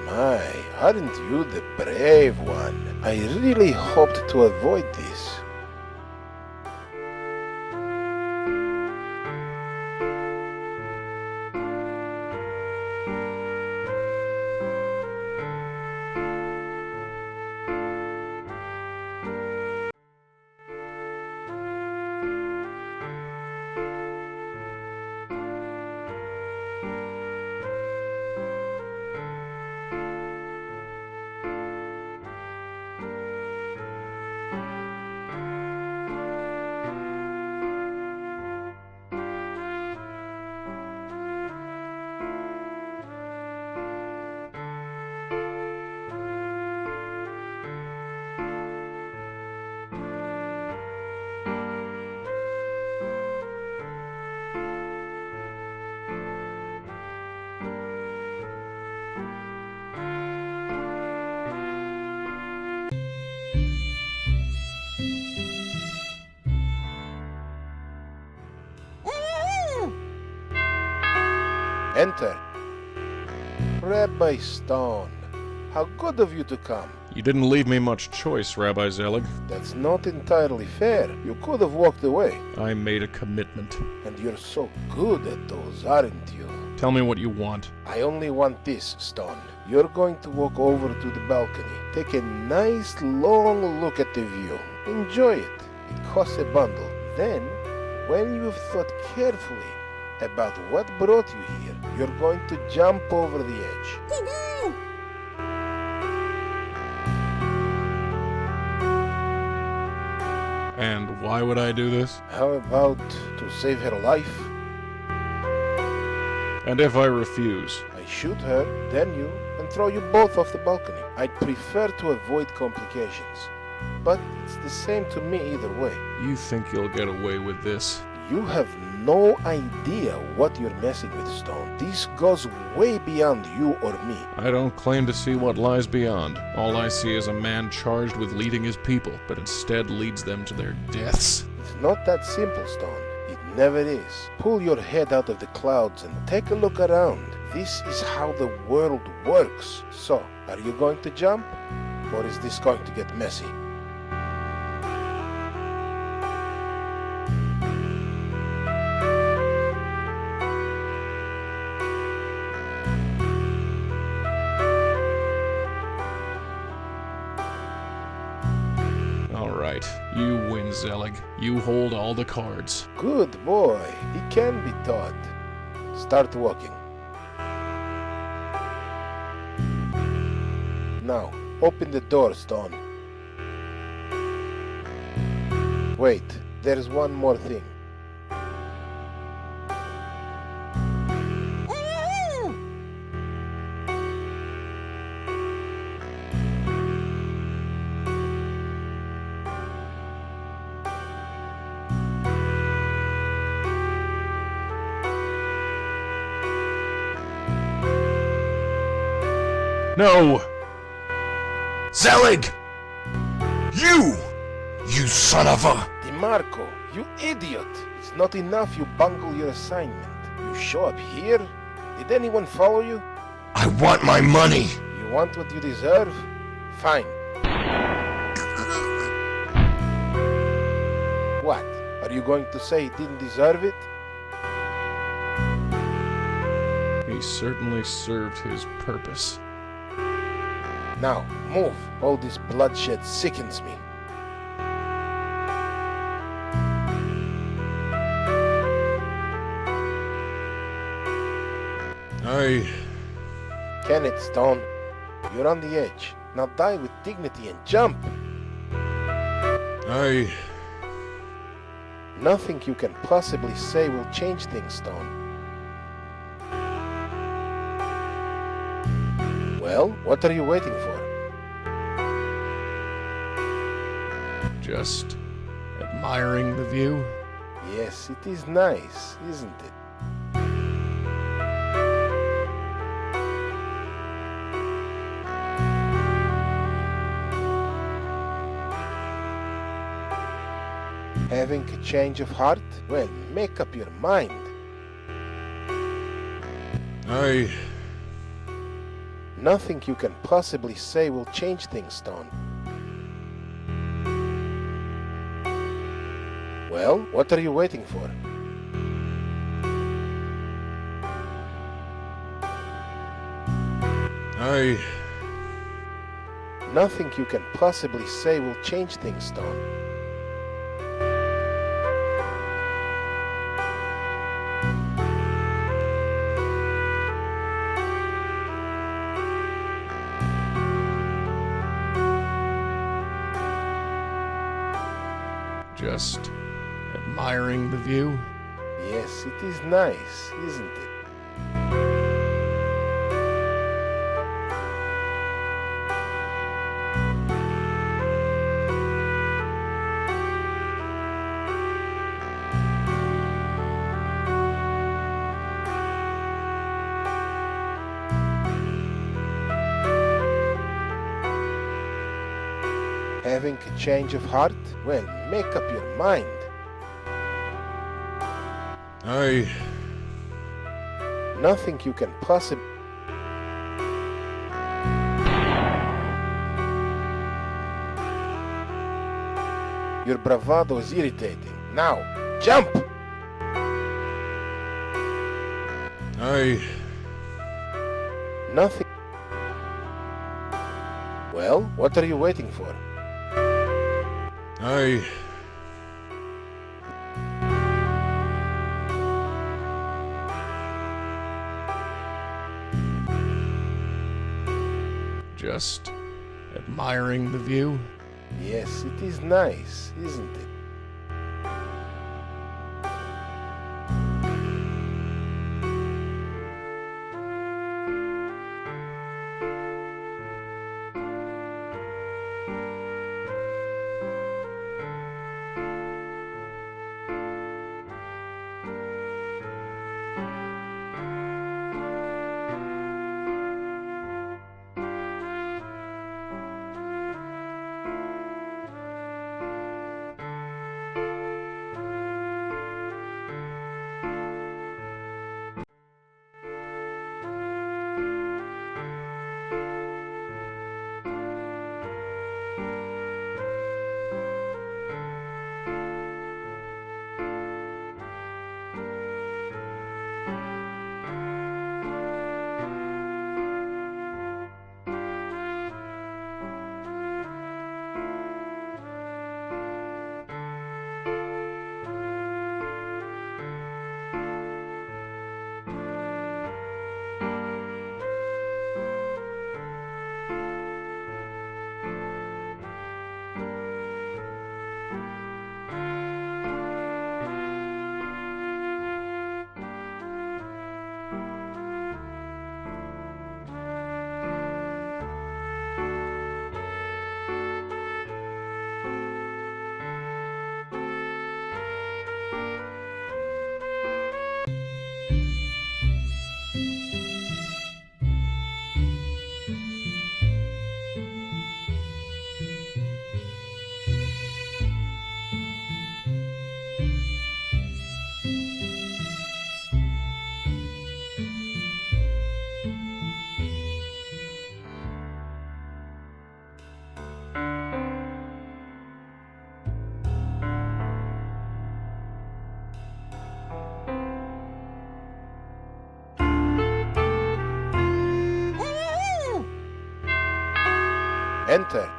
My, aren't you the brave one? I really hoped to avoid this. Enter. Rabbi Stone, how good of you to come. You didn't leave me much choice, Rabbi Zelig. That's not entirely fair. You could have walked away. I made a commitment. And you're so good at those, aren't you? Tell me what you want. I only want this, Stone. You're going to walk over to the balcony. Take a nice long look at the view. Enjoy it. It costs a bundle. Then, when you've thought carefully about what brought you here, you're going to jump over the edge. And why would I do this? How about to save her life? And if I refuse? I shoot her, then you, and throw you both off the balcony. I'd prefer to avoid complications. But it's the same to me either way. You think you'll get away with this? You have no idea what you're messing with, Stone. This goes way beyond you or me. I don't claim to see what lies beyond. All I see is a man charged with leading his people, but instead leads them to their deaths. It's not that simple, Stone. It never is. Pull your head out of the clouds and take a look around. This is how the world works. So, are you going to jump? Or is this going to get messy? You win, Zelig. You hold all the cards. Good boy. He can be taught. Start walking. Now, open the door, Stone. Wait, there's one more thing. No! Zelig! You son of a... DeMarco, you idiot! It's not enough you bungle your assignment. You show up here? Did anyone follow you? I want my money! You want what you deserve? Fine. What? Are you going to say he didn't deserve it? He certainly served his purpose. Now, move. All this bloodshed sickens me. Kenneth Stone, you're on the edge. Now die with dignity and jump. Nothing you can possibly say will change things, Stone. Well, what are you waiting for? Just admiring the view. Yes, it is nice, isn't it? Having a change of heart? Well, make up your mind. Nothing you can possibly say will change things, Stone. Well, what are you waiting for? Nothing you can possibly say will change things, Stone. Just admiring the view. Yes, it is nice, isn't it? Having a change of heart? Well, make up your mind. Nothing you can possibly... Your bravado is irritating. Now, jump! Nothing... Well, what are you waiting for? Just admiring the view. Yes, it is nice, isn't it? Enter.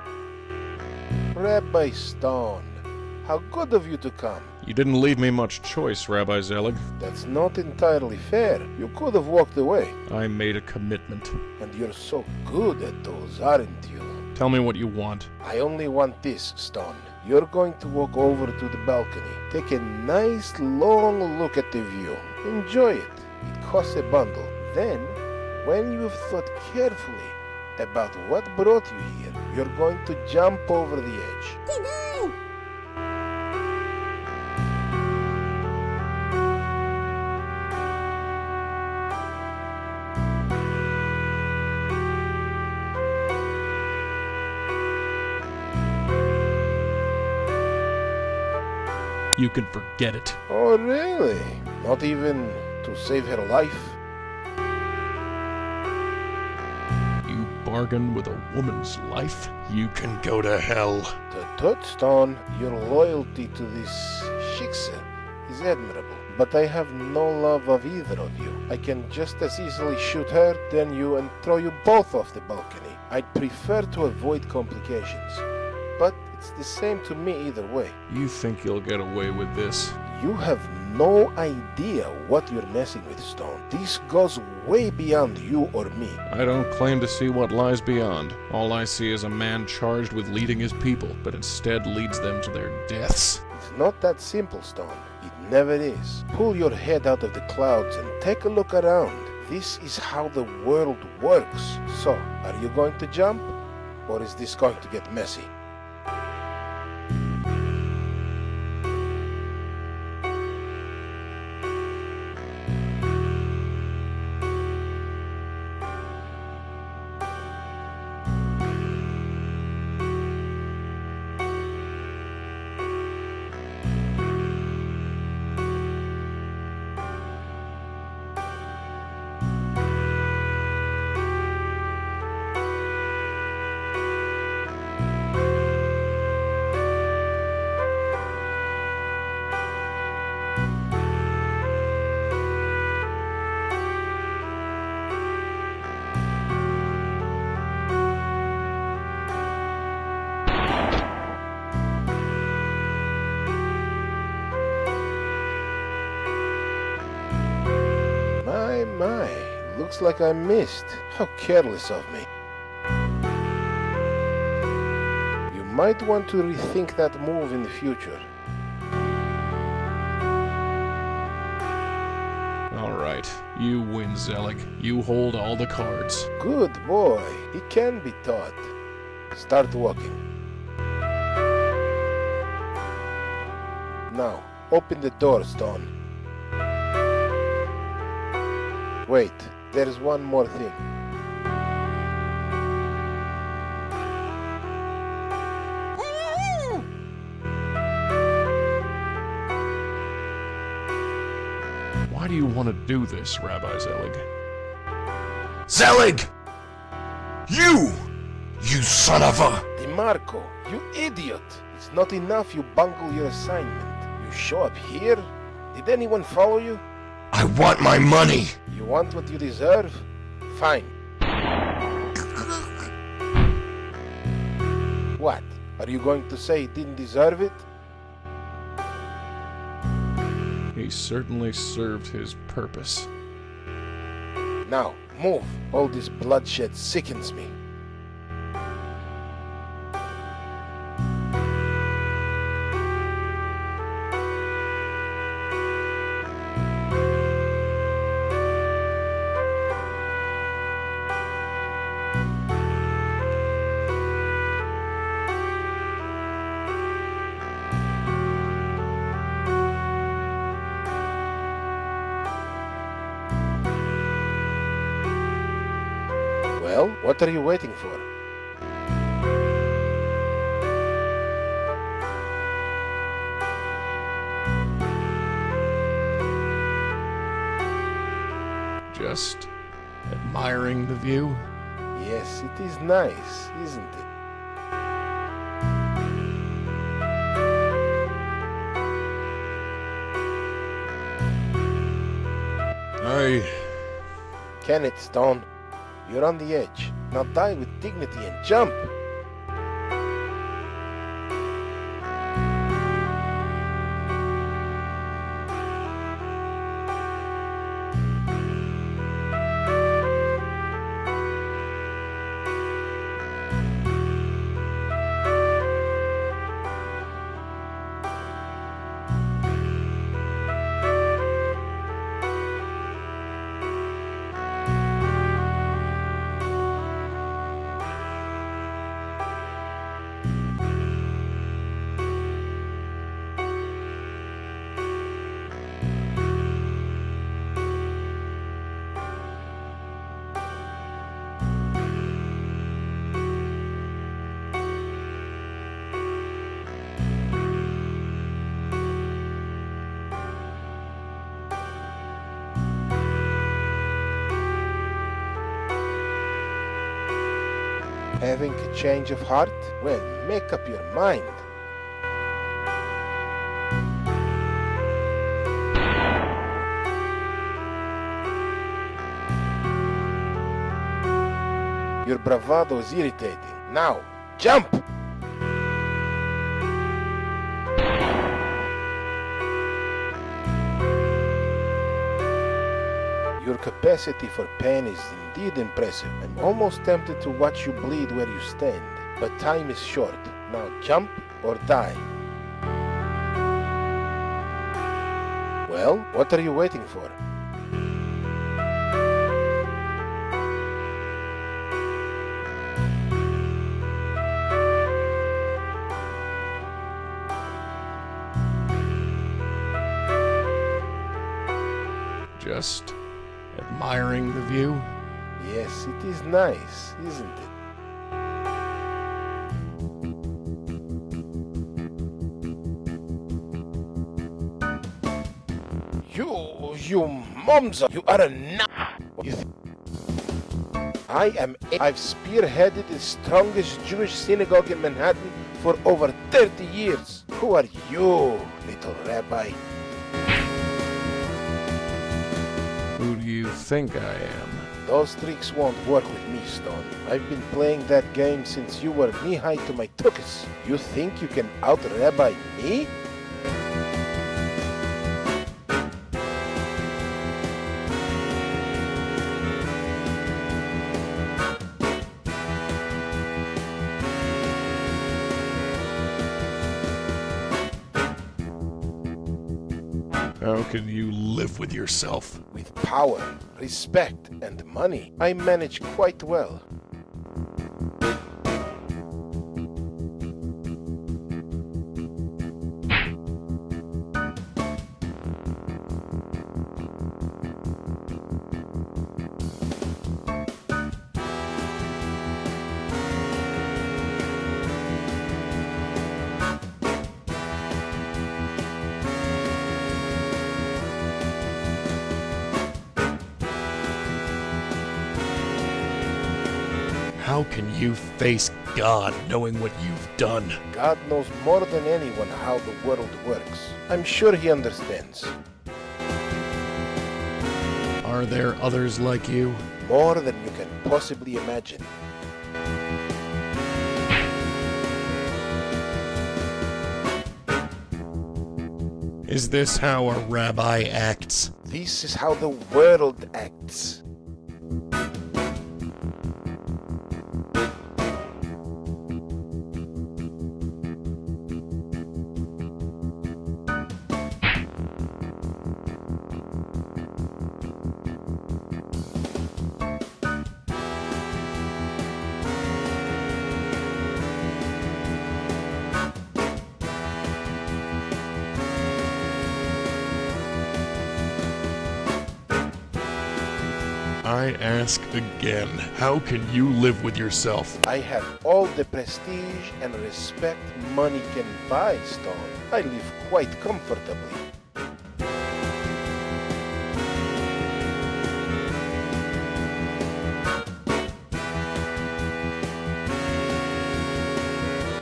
Rabbi Stone, How good of you to come. You didn't leave me much choice, Rabbi Zelig. That's not entirely fair. You could have walked away. I made a commitment. And you're so good at those, aren't you? Tell me what you want. I only want this, Stone. You're going to walk over to the balcony. Take a nice long look at the view. Enjoy it. It costs a bundle. Then, when you've thought carefully about what brought you here, you're going to jump over the edge. You can forget it. Oh, really? Not even to save her life? You bargain with a woman's life? You can go to hell. Tut, Stone, your loyalty to this Shiksa is admirable. But I have no love of either of you. I can just as easily shoot her than you and throw you both off the balcony. I'd prefer to avoid complications. But it's the same to me either way. You think you'll get away with this? You have no idea what you're messing with, Stone. This goes way beyond you or me. I don't claim to see what lies beyond. All I see is a man charged with leading his people, but instead leads them to their deaths. It's not that simple, Stone. It never is. Pull your head out of the clouds and take a look around. This is how the world works. So, are you going to jump? Or is this going to get messy? My, looks like I missed. How careless of me. You might want to rethink that move in the future. Alright, you win, Zelig. You hold all the cards. Good boy. He can be taught. Start walking. Now, open the door, Stone. Wait, there's one more thing. Why do you want to do this, Rabbi Zelig? Zelig! You! You son of a... DeMarco, you idiot! It's not enough you bungle your assignment. You show up here? Did anyone follow you? I want my money! You want what you deserve? Fine. What? Are you going to say he didn't deserve it? He certainly served his purpose. Now, move. All this bloodshed sickens me. Well, what are you waiting for? Just admiring the view? Yes, it is nice, isn't it? Can it, Stone? You're on the edge. Now die with dignity and jump! Having a change of heart? Well, make up your mind. Your bravado is irritating. Now, jump! Your capacity for pain is indeed impressive. I'm almost tempted to watch you bleed where you stand. But time is short. Now jump or die. Well, what are you waiting for? Just admiring the view? Yes, it is nice, isn't it? You mumza, you are a I've spearheaded the strongest Jewish synagogue in Manhattan for over 30 years. Who are you, little rabbi? Who do you think I am? Those tricks won't work with me, Stone. I've been playing that game since you were knee-high to my tuchus. You think you can out-rabbi me? How can you live with yourself? With power, respect, and money, I manage quite well. How can you face God knowing what you've done? God knows more than anyone how the world works. I'm sure he understands. Are there others like you? More than you can possibly imagine. Is this how a rabbi acts? This is how the world acts. I ask again, how can you live with yourself? I have all the prestige and respect money can buy, Stone. I live quite comfortably.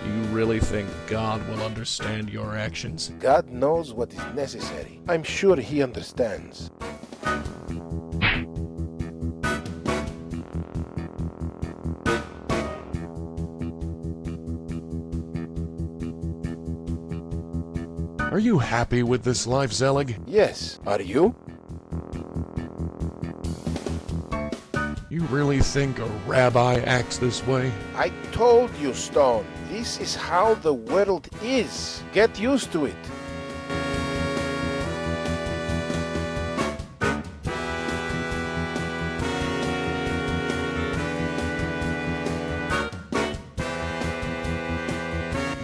You really think God will understand your actions? God knows what is necessary. I'm sure he understands. Are you happy with this life, Zelig? Yes, are you? You really think a rabbi acts this way? I told you, Stone. This is how the world is. Get used to it.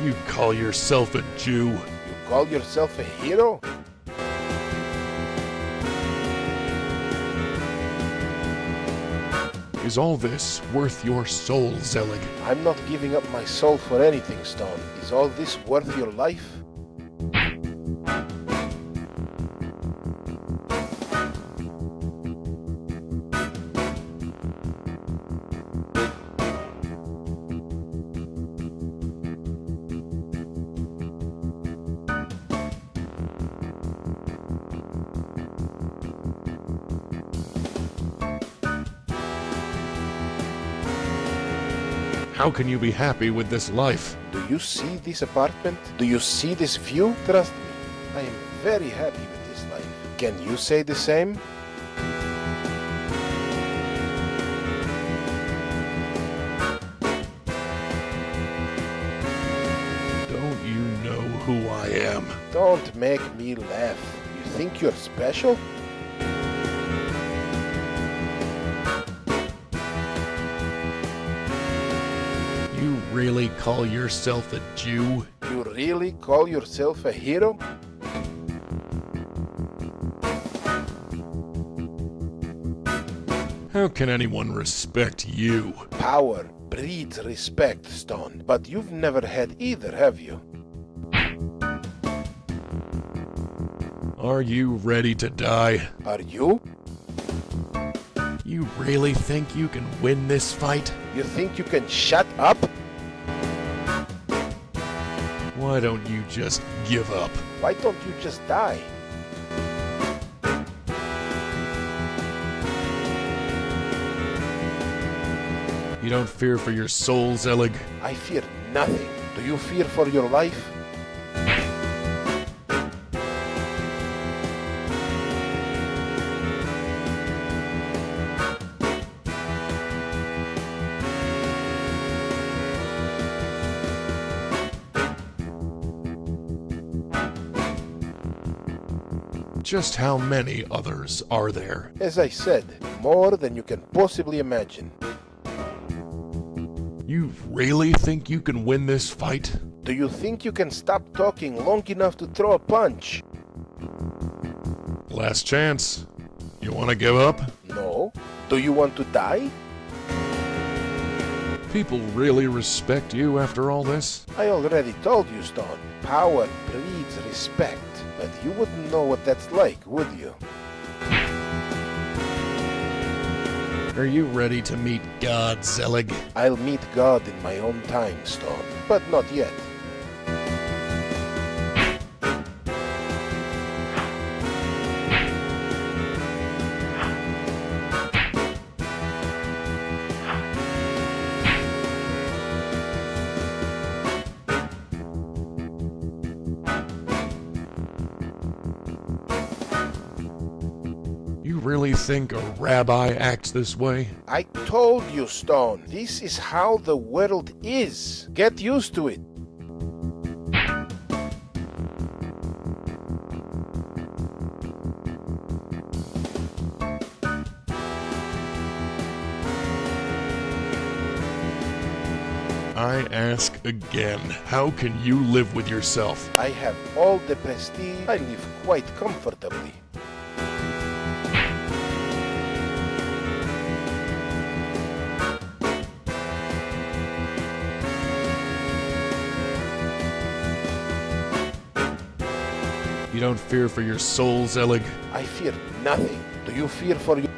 You call yourself a Jew? You call yourself a hero? Is all this worth your soul, Zelig? I'm not giving up my soul for anything, Stone. Is all this worth your life? How can you be happy with this life? Do you see this apartment? Do you see this view? Trust me, I am very happy with this life. Can you say the same? Don't you know who I am? Don't make me laugh. You think you're special? You really call yourself a Jew? You really call yourself a hero? How can anyone respect you? Power breeds respect, Stone. But you've never had either, have you? Are you ready to die? Are you? You really think you can win this fight? You think you can shut up? Why don't you just give up? Why don't you just die? You don't fear for your soul, Zelig? I fear nothing. Do you fear for your life? Just how many others are there? As I said, more than you can possibly imagine. You really think you can win this fight? Do you think you can stop talking long enough to throw a punch? Last chance. You want to give up? No. Do you want to die? People really respect you after all this? I already told you, Stone. Power breeds respect. But you wouldn't know what that's like, would you? Are you ready to meet God, Zelig? I'll meet God in my own time, Stone. But not yet. You really think a rabbi acts this way? I told you, Stone. This is how the world is. Get used to it. I ask again, how can you live with yourself? I have all the prestige. I live quite comfortably. You don't fear for your soul, Zelig? I fear nothing. Do you fear for your...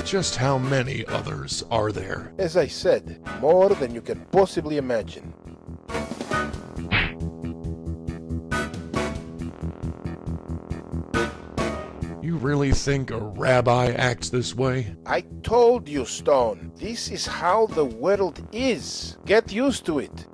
Just how many others are there? As I said, more than you can possibly imagine. You really think a rabbi acts this way? I told you, Stone. This is how the world is. Get used to it.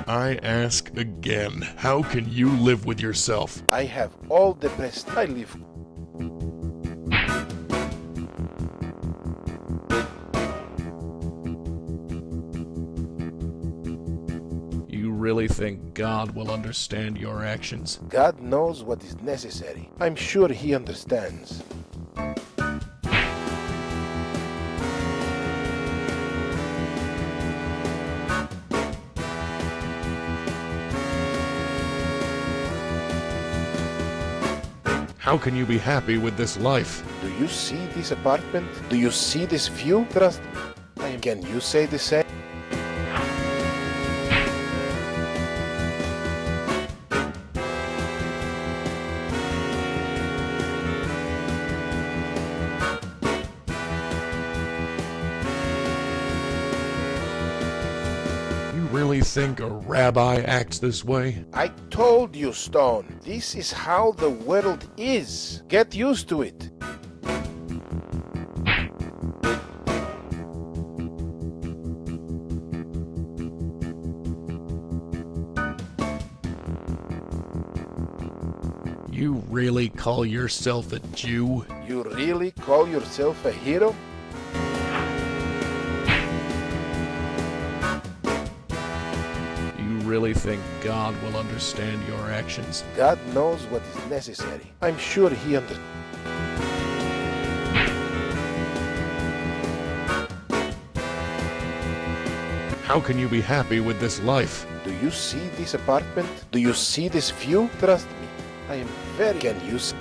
I ask again, how can you live with yourself? I have all the prestige. I live... You really think God will understand your actions? God knows what is necessary. I'm sure he understands. How can you be happy with this life? Do you see this apartment? Do you see this view? Trust me. Can you say the same? Really think a rabbi acts this way? I told you, Stone. This is how the world is. Get used to it. You really call yourself a Jew? You really call yourself a hero? You really think God will understand your actions? God knows what is necessary. I'm sure he understands. How can you be happy with this life? Do you see this apartment? Do you see this view? Trust me, I am very... Can you see?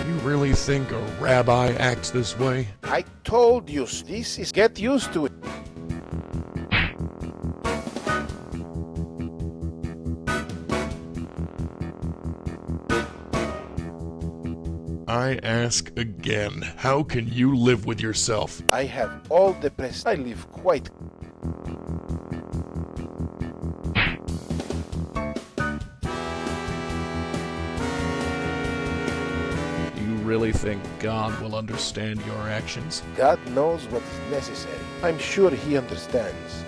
You really think a rabbi acts this way? I told you, this is... Get used to it. I ask again, how can you live with yourself? I have all the press. I live quite... You really think God will understand your actions? God knows what is necessary. I'm sure he understands.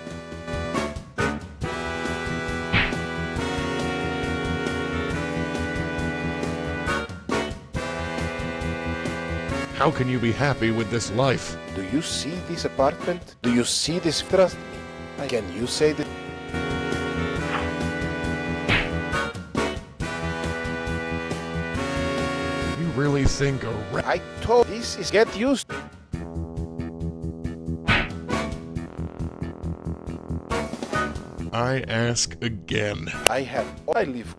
How can you be happy with this life? Do you see this apartment? Do you see this? Trust me. Can you say that? You really think a I told this is... Get used to... I ask again. I have... I live...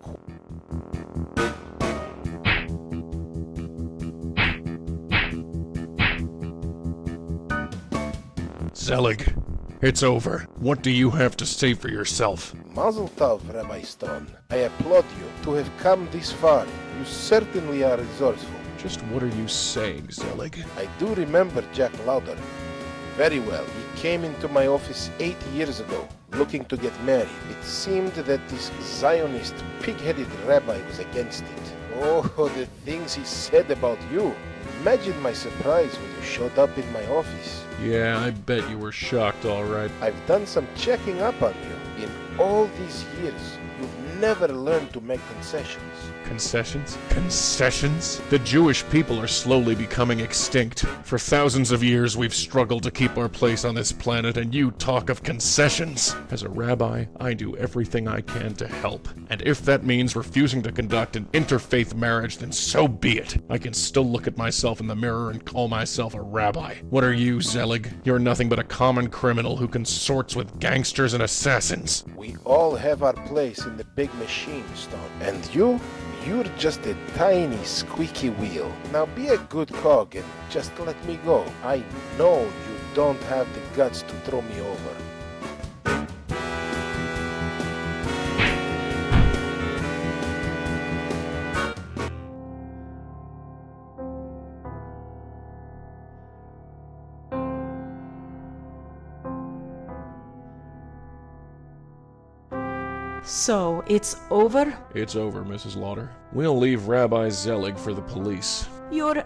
Zelig, it's over. What do you have to say for yourself? Mazel tov, Rabbi Stone. I applaud you to have come this far. You certainly are resourceful. Just what are you saying, Zelig? I do remember Jack Lauder very well. He came into my office 8 years ago, looking to get married. It seemed that this Zionist, pig-headed rabbi was against it. Oh, the things he said about you. Imagine my surprise when you showed up in my office. Yeah, I bet you were shocked, all right. I've done some checking up on you. In all these years, you've never learned to make concessions. Concessions? Concessions? The Jewish people are slowly becoming extinct. For thousands of years, we've struggled to keep our place on this planet, and you talk of concessions. As a rabbi, I do everything I can to help. And if that means refusing to conduct an interfaith marriage, then so be it. I can still look at myself in the mirror and call myself a rabbi. What are you, Zelig? You're nothing but a common criminal who consorts with gangsters and assassins. We all have our place in the big machine, Stone. And you're just a tiny squeaky wheel. Now be a good cog and just let me go. I know you don't have the guts to throw me over. So, it's over? It's over, Mrs. Lauder. We'll leave Rabbi Zelig for the police. You're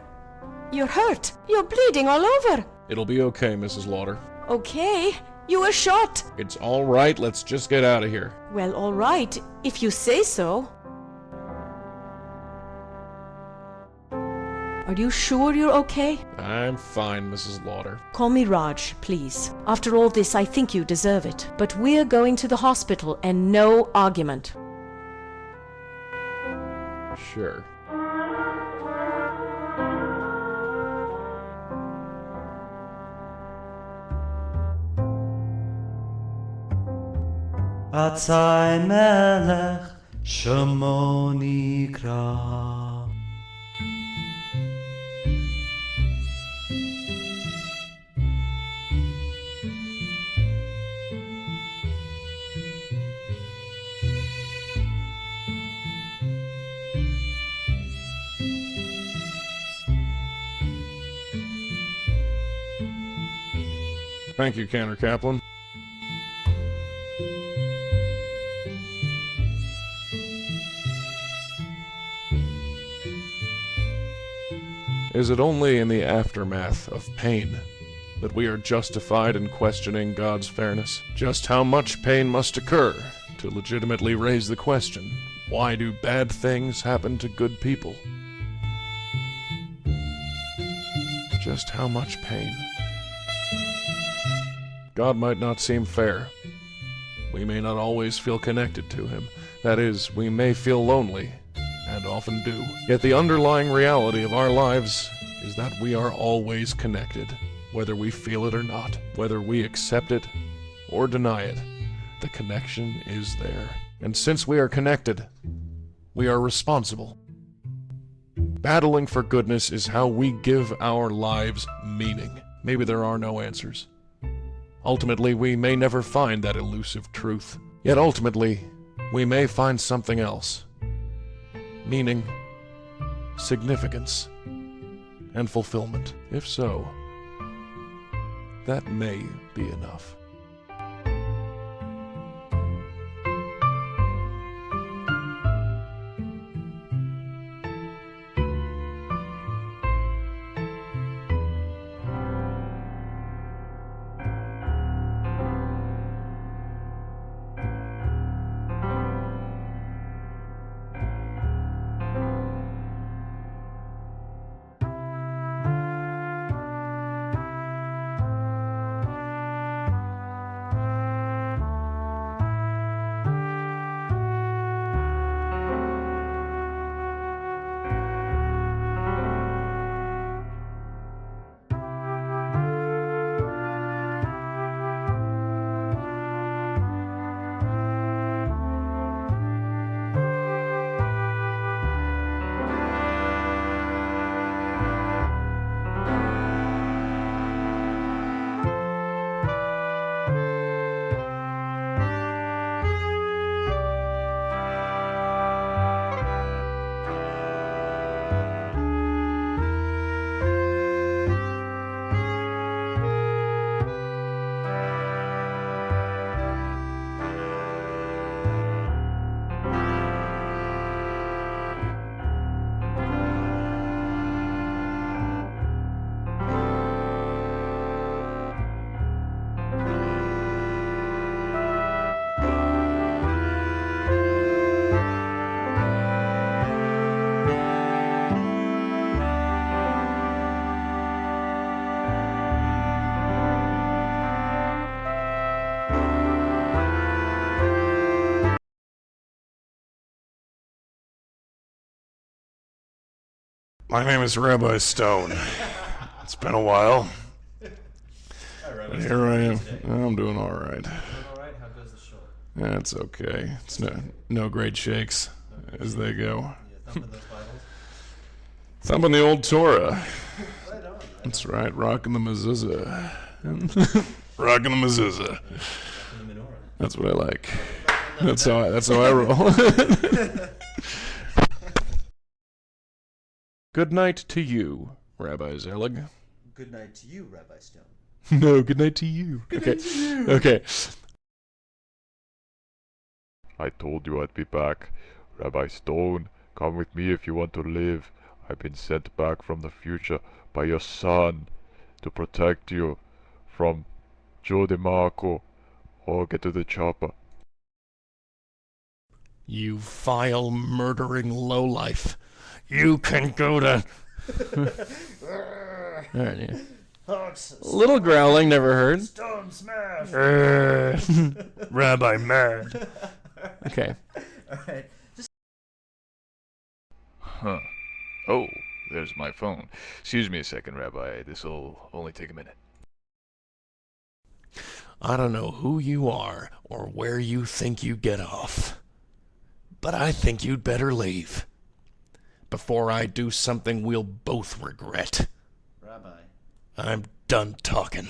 hurt. You're bleeding all over. It'll be okay, Mrs. Lauder. Okay. You were shot. It's all right. Let's just get out of here. Well, all right, if you say so. Are you sure you're okay? I'm fine, Mrs. Lauder. Call me Raj, please. After all this, I think you deserve it. But we're going to the hospital and no argument. Sure. Atzai melech shemo nikra. Thank you, Cantor Kaplan. Is it only in the aftermath of pain that we are justified in questioning God's fairness? Just how much pain must occur to legitimately raise the question, why do bad things happen to good people? Just how much pain? God might not seem fair. We may not always feel connected to Him. That is, we may feel lonely, and often do. Yet the underlying reality of our lives is that we are always connected, whether we feel it or not, whether we accept it or deny it. The connection is there. And since we are connected, we are responsible. Battling for goodness is how we give our lives meaning. Maybe there are no answers. Ultimately, we may never find that elusive truth. Yet ultimately, we may find something else. Meaning, significance, and fulfillment. If so, that may be enough. My name is Rabbi Stone. It's been a while. But here I am. I'm doing all right. How goes the show? Yeah, it's okay. It's no great shakes as they go. Thumping the old Torah. That's right, rocking the mezuzah. Rocking the mezuzah. That's what I like. That's how I roll. Good night to you, Rabbi Zelig. Good night to you, Rabbi Stone. No, good night to you. Okay. Okay. I told you I'd be back. Rabbi Stone, come with me if you want to live. I've been sent back from the future by your son to protect you from Joe DeMarco. Oh, get to the chopper. You vile, murdering lowlife. You can go to... Alright, yeah. A little growling, never heard. Stone smash! Rabbi mad. Okay. Alright. Huh. Oh, there's my phone. Excuse me a second, Rabbi. This'll only take a minute. I don't know who you are or where you think you get off, but I think you'd better leave before I do something we'll both regret. Rabbi. I'm done talking.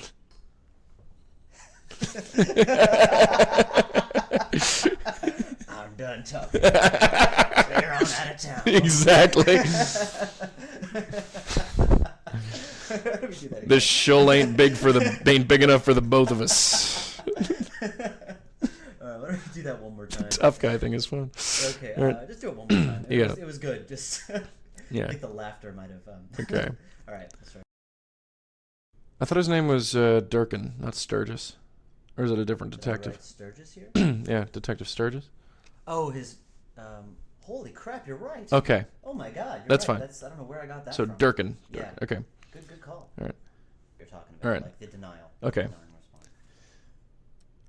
I'm done talking. Clear on out of town. Exactly. This show ain't big enough for the both of us. Alright, let me do that one more time. Tough guy thing is fun. Okay, Alright. just do it one more time. Yeah. It was good. Just Yeah. I think the laughter might have. Okay. Alright, let's try. I thought his name was Durkin, not Sturgis. Or is it a different detective? Right, Sturgis here? Yeah, Detective Sturgis. Oh, his. Holy crap! You're right. Okay. Oh my God. You're That's right. fine. I don't know where I got that So from. Durkin. Yeah. Okay. Good call. All right. You're talking about All right. like the denial. Okay. Denying response.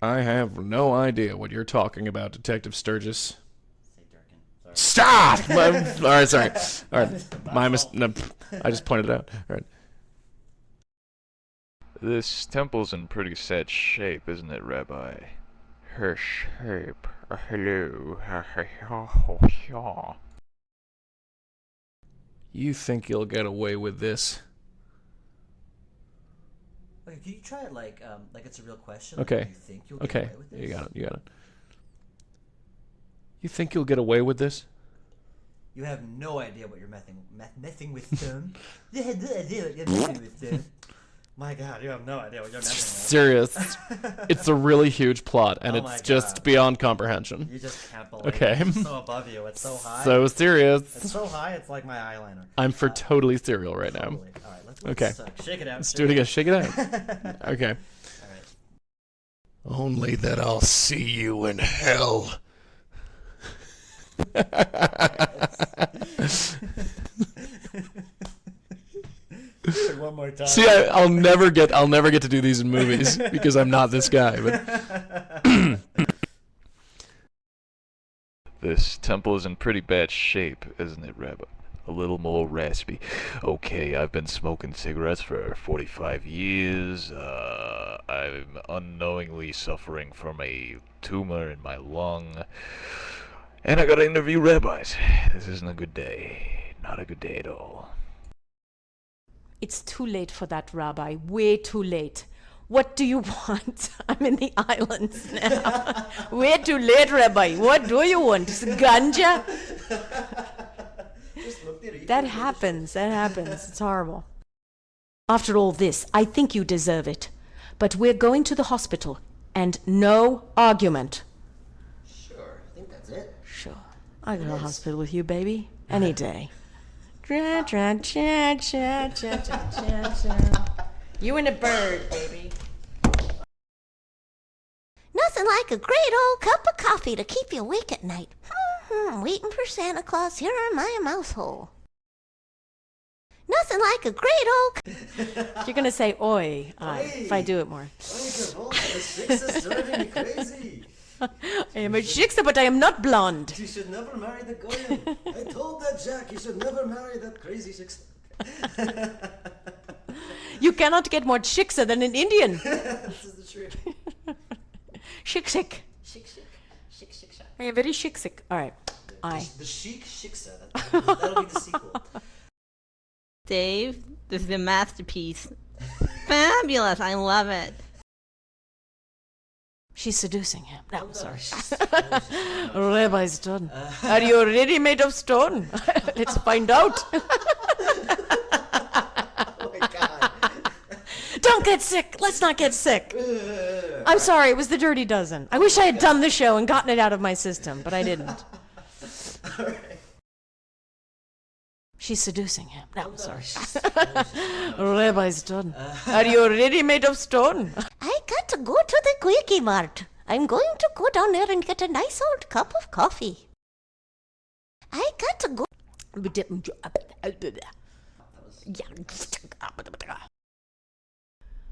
I have no idea what you're talking about, Detective Sturgis. Say Durkin. Sorry. Stop! All right, sorry. All right. No, I just pointed it out. All right. This temple's in pretty sad shape, isn't it, Rabbi? Her shape. Hello. You think you'll get away with this? Okay, can you try it like it's a real question? Okay. Like, do you think you'll get Okay. away with this? You got it. You got it. You think you'll get away with this? You have no idea what you're messing with them. You have no idea what you're messing with them. My God, you have no idea what you're messing with. Serious. It's a really huge plot, and Oh my it's just God. beyond comprehension. You just can't believe Okay. it. It's so above you. It's so high. So serious. It's so high, it's like my eyeliner. I'm for totally serial right now. Totally. All right, let's Okay. shake it out. Let's do it again. Shake it out. Okay. All right. Only that I'll see you in hell. Do it one more time. See, I'll never get to do these in movies because I'm not this guy. But This temple is in pretty bad shape, isn't it, Rabbi? A little more raspy. Okay, I've been smoking cigarettes for 45 years. I'm unknowingly suffering from a tumor in my lung. And I gotta interview rabbis. This isn't a good day. Not a good day at all. It's too late for that, Rabbi. Way too late. What do you want? I'm in the islands now. Way too late, Rabbi. What do you want? Ganja? That happens. It's horrible. After all this, I think you deserve it. But we're going to the hospital, and no argument. Sure, I think that's it. Sure. I'll go to the hospital with you, baby. Any day. You and a bird, baby. Nothing like a great old cup of coffee to keep you awake at night. Waiting for Santa Claus here in my mouse hole. Nothing like a great old... You're going to say oi, if I do it more. This is driving me crazy. I am a shiksa, but I am not blonde. You should never marry the goyim. I told that Jack you should never marry that crazy shiksa. You cannot get more shiksa than an Indian. This is the truth. Shiksik. Shik. I am very shiksik. All right. The chic shiksa. That'll be the sequel. Dave, this is a masterpiece. Fabulous. I love it. She's seducing him. No, sorry. Rabbi Stone. Are you really made of stone? Let's find out. Oh my God. Don't get sick. Let's not get sick. I'm sorry. It was the Dirty Dozen. I wish I had done the show and gotten it out of my system, but I didn't. She's seducing him. No, sorry. Rabbi Stone. Are you really made of stone? I got to go to the Quickie Mart. I'm going to go down there and get a nice old cup of coffee. I got to go...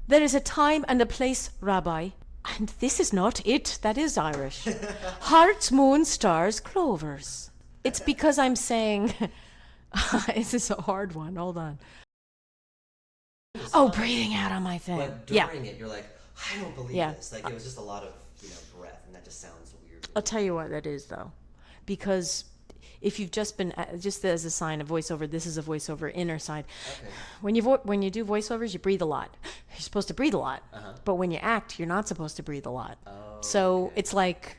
There is a time and a place, Rabbi, and this is not it. That is Irish. Hearts, moons, stars, clovers. It's because I'm saying... This is a hard one. Hold on. Oh, breathing out on my thing. But during it, you're like, I don't believe Yeah. this. Like, it was just a lot of, breath, and that just sounds weird. I'll tell you what that is, though. Because if you've just been, just as a sign of voiceover, this is a voiceover inner side. Okay. When you do voiceovers, you breathe a lot. You're supposed to breathe a lot. But when you act, you're not supposed to breathe a lot. So it's like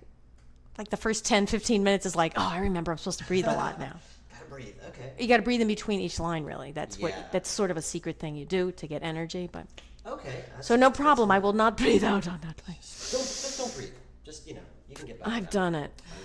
the first 10, 15 minutes is like, oh, I remember I'm supposed to breathe a lot now. Gotta breathe. Okay. You got to breathe in between each line, really. That's that's sort of a secret thing you do to get energy. But Okay. so no problem. I will not breathe out on that place. Just don't breathe. Just, you can get by. I've done it. I'm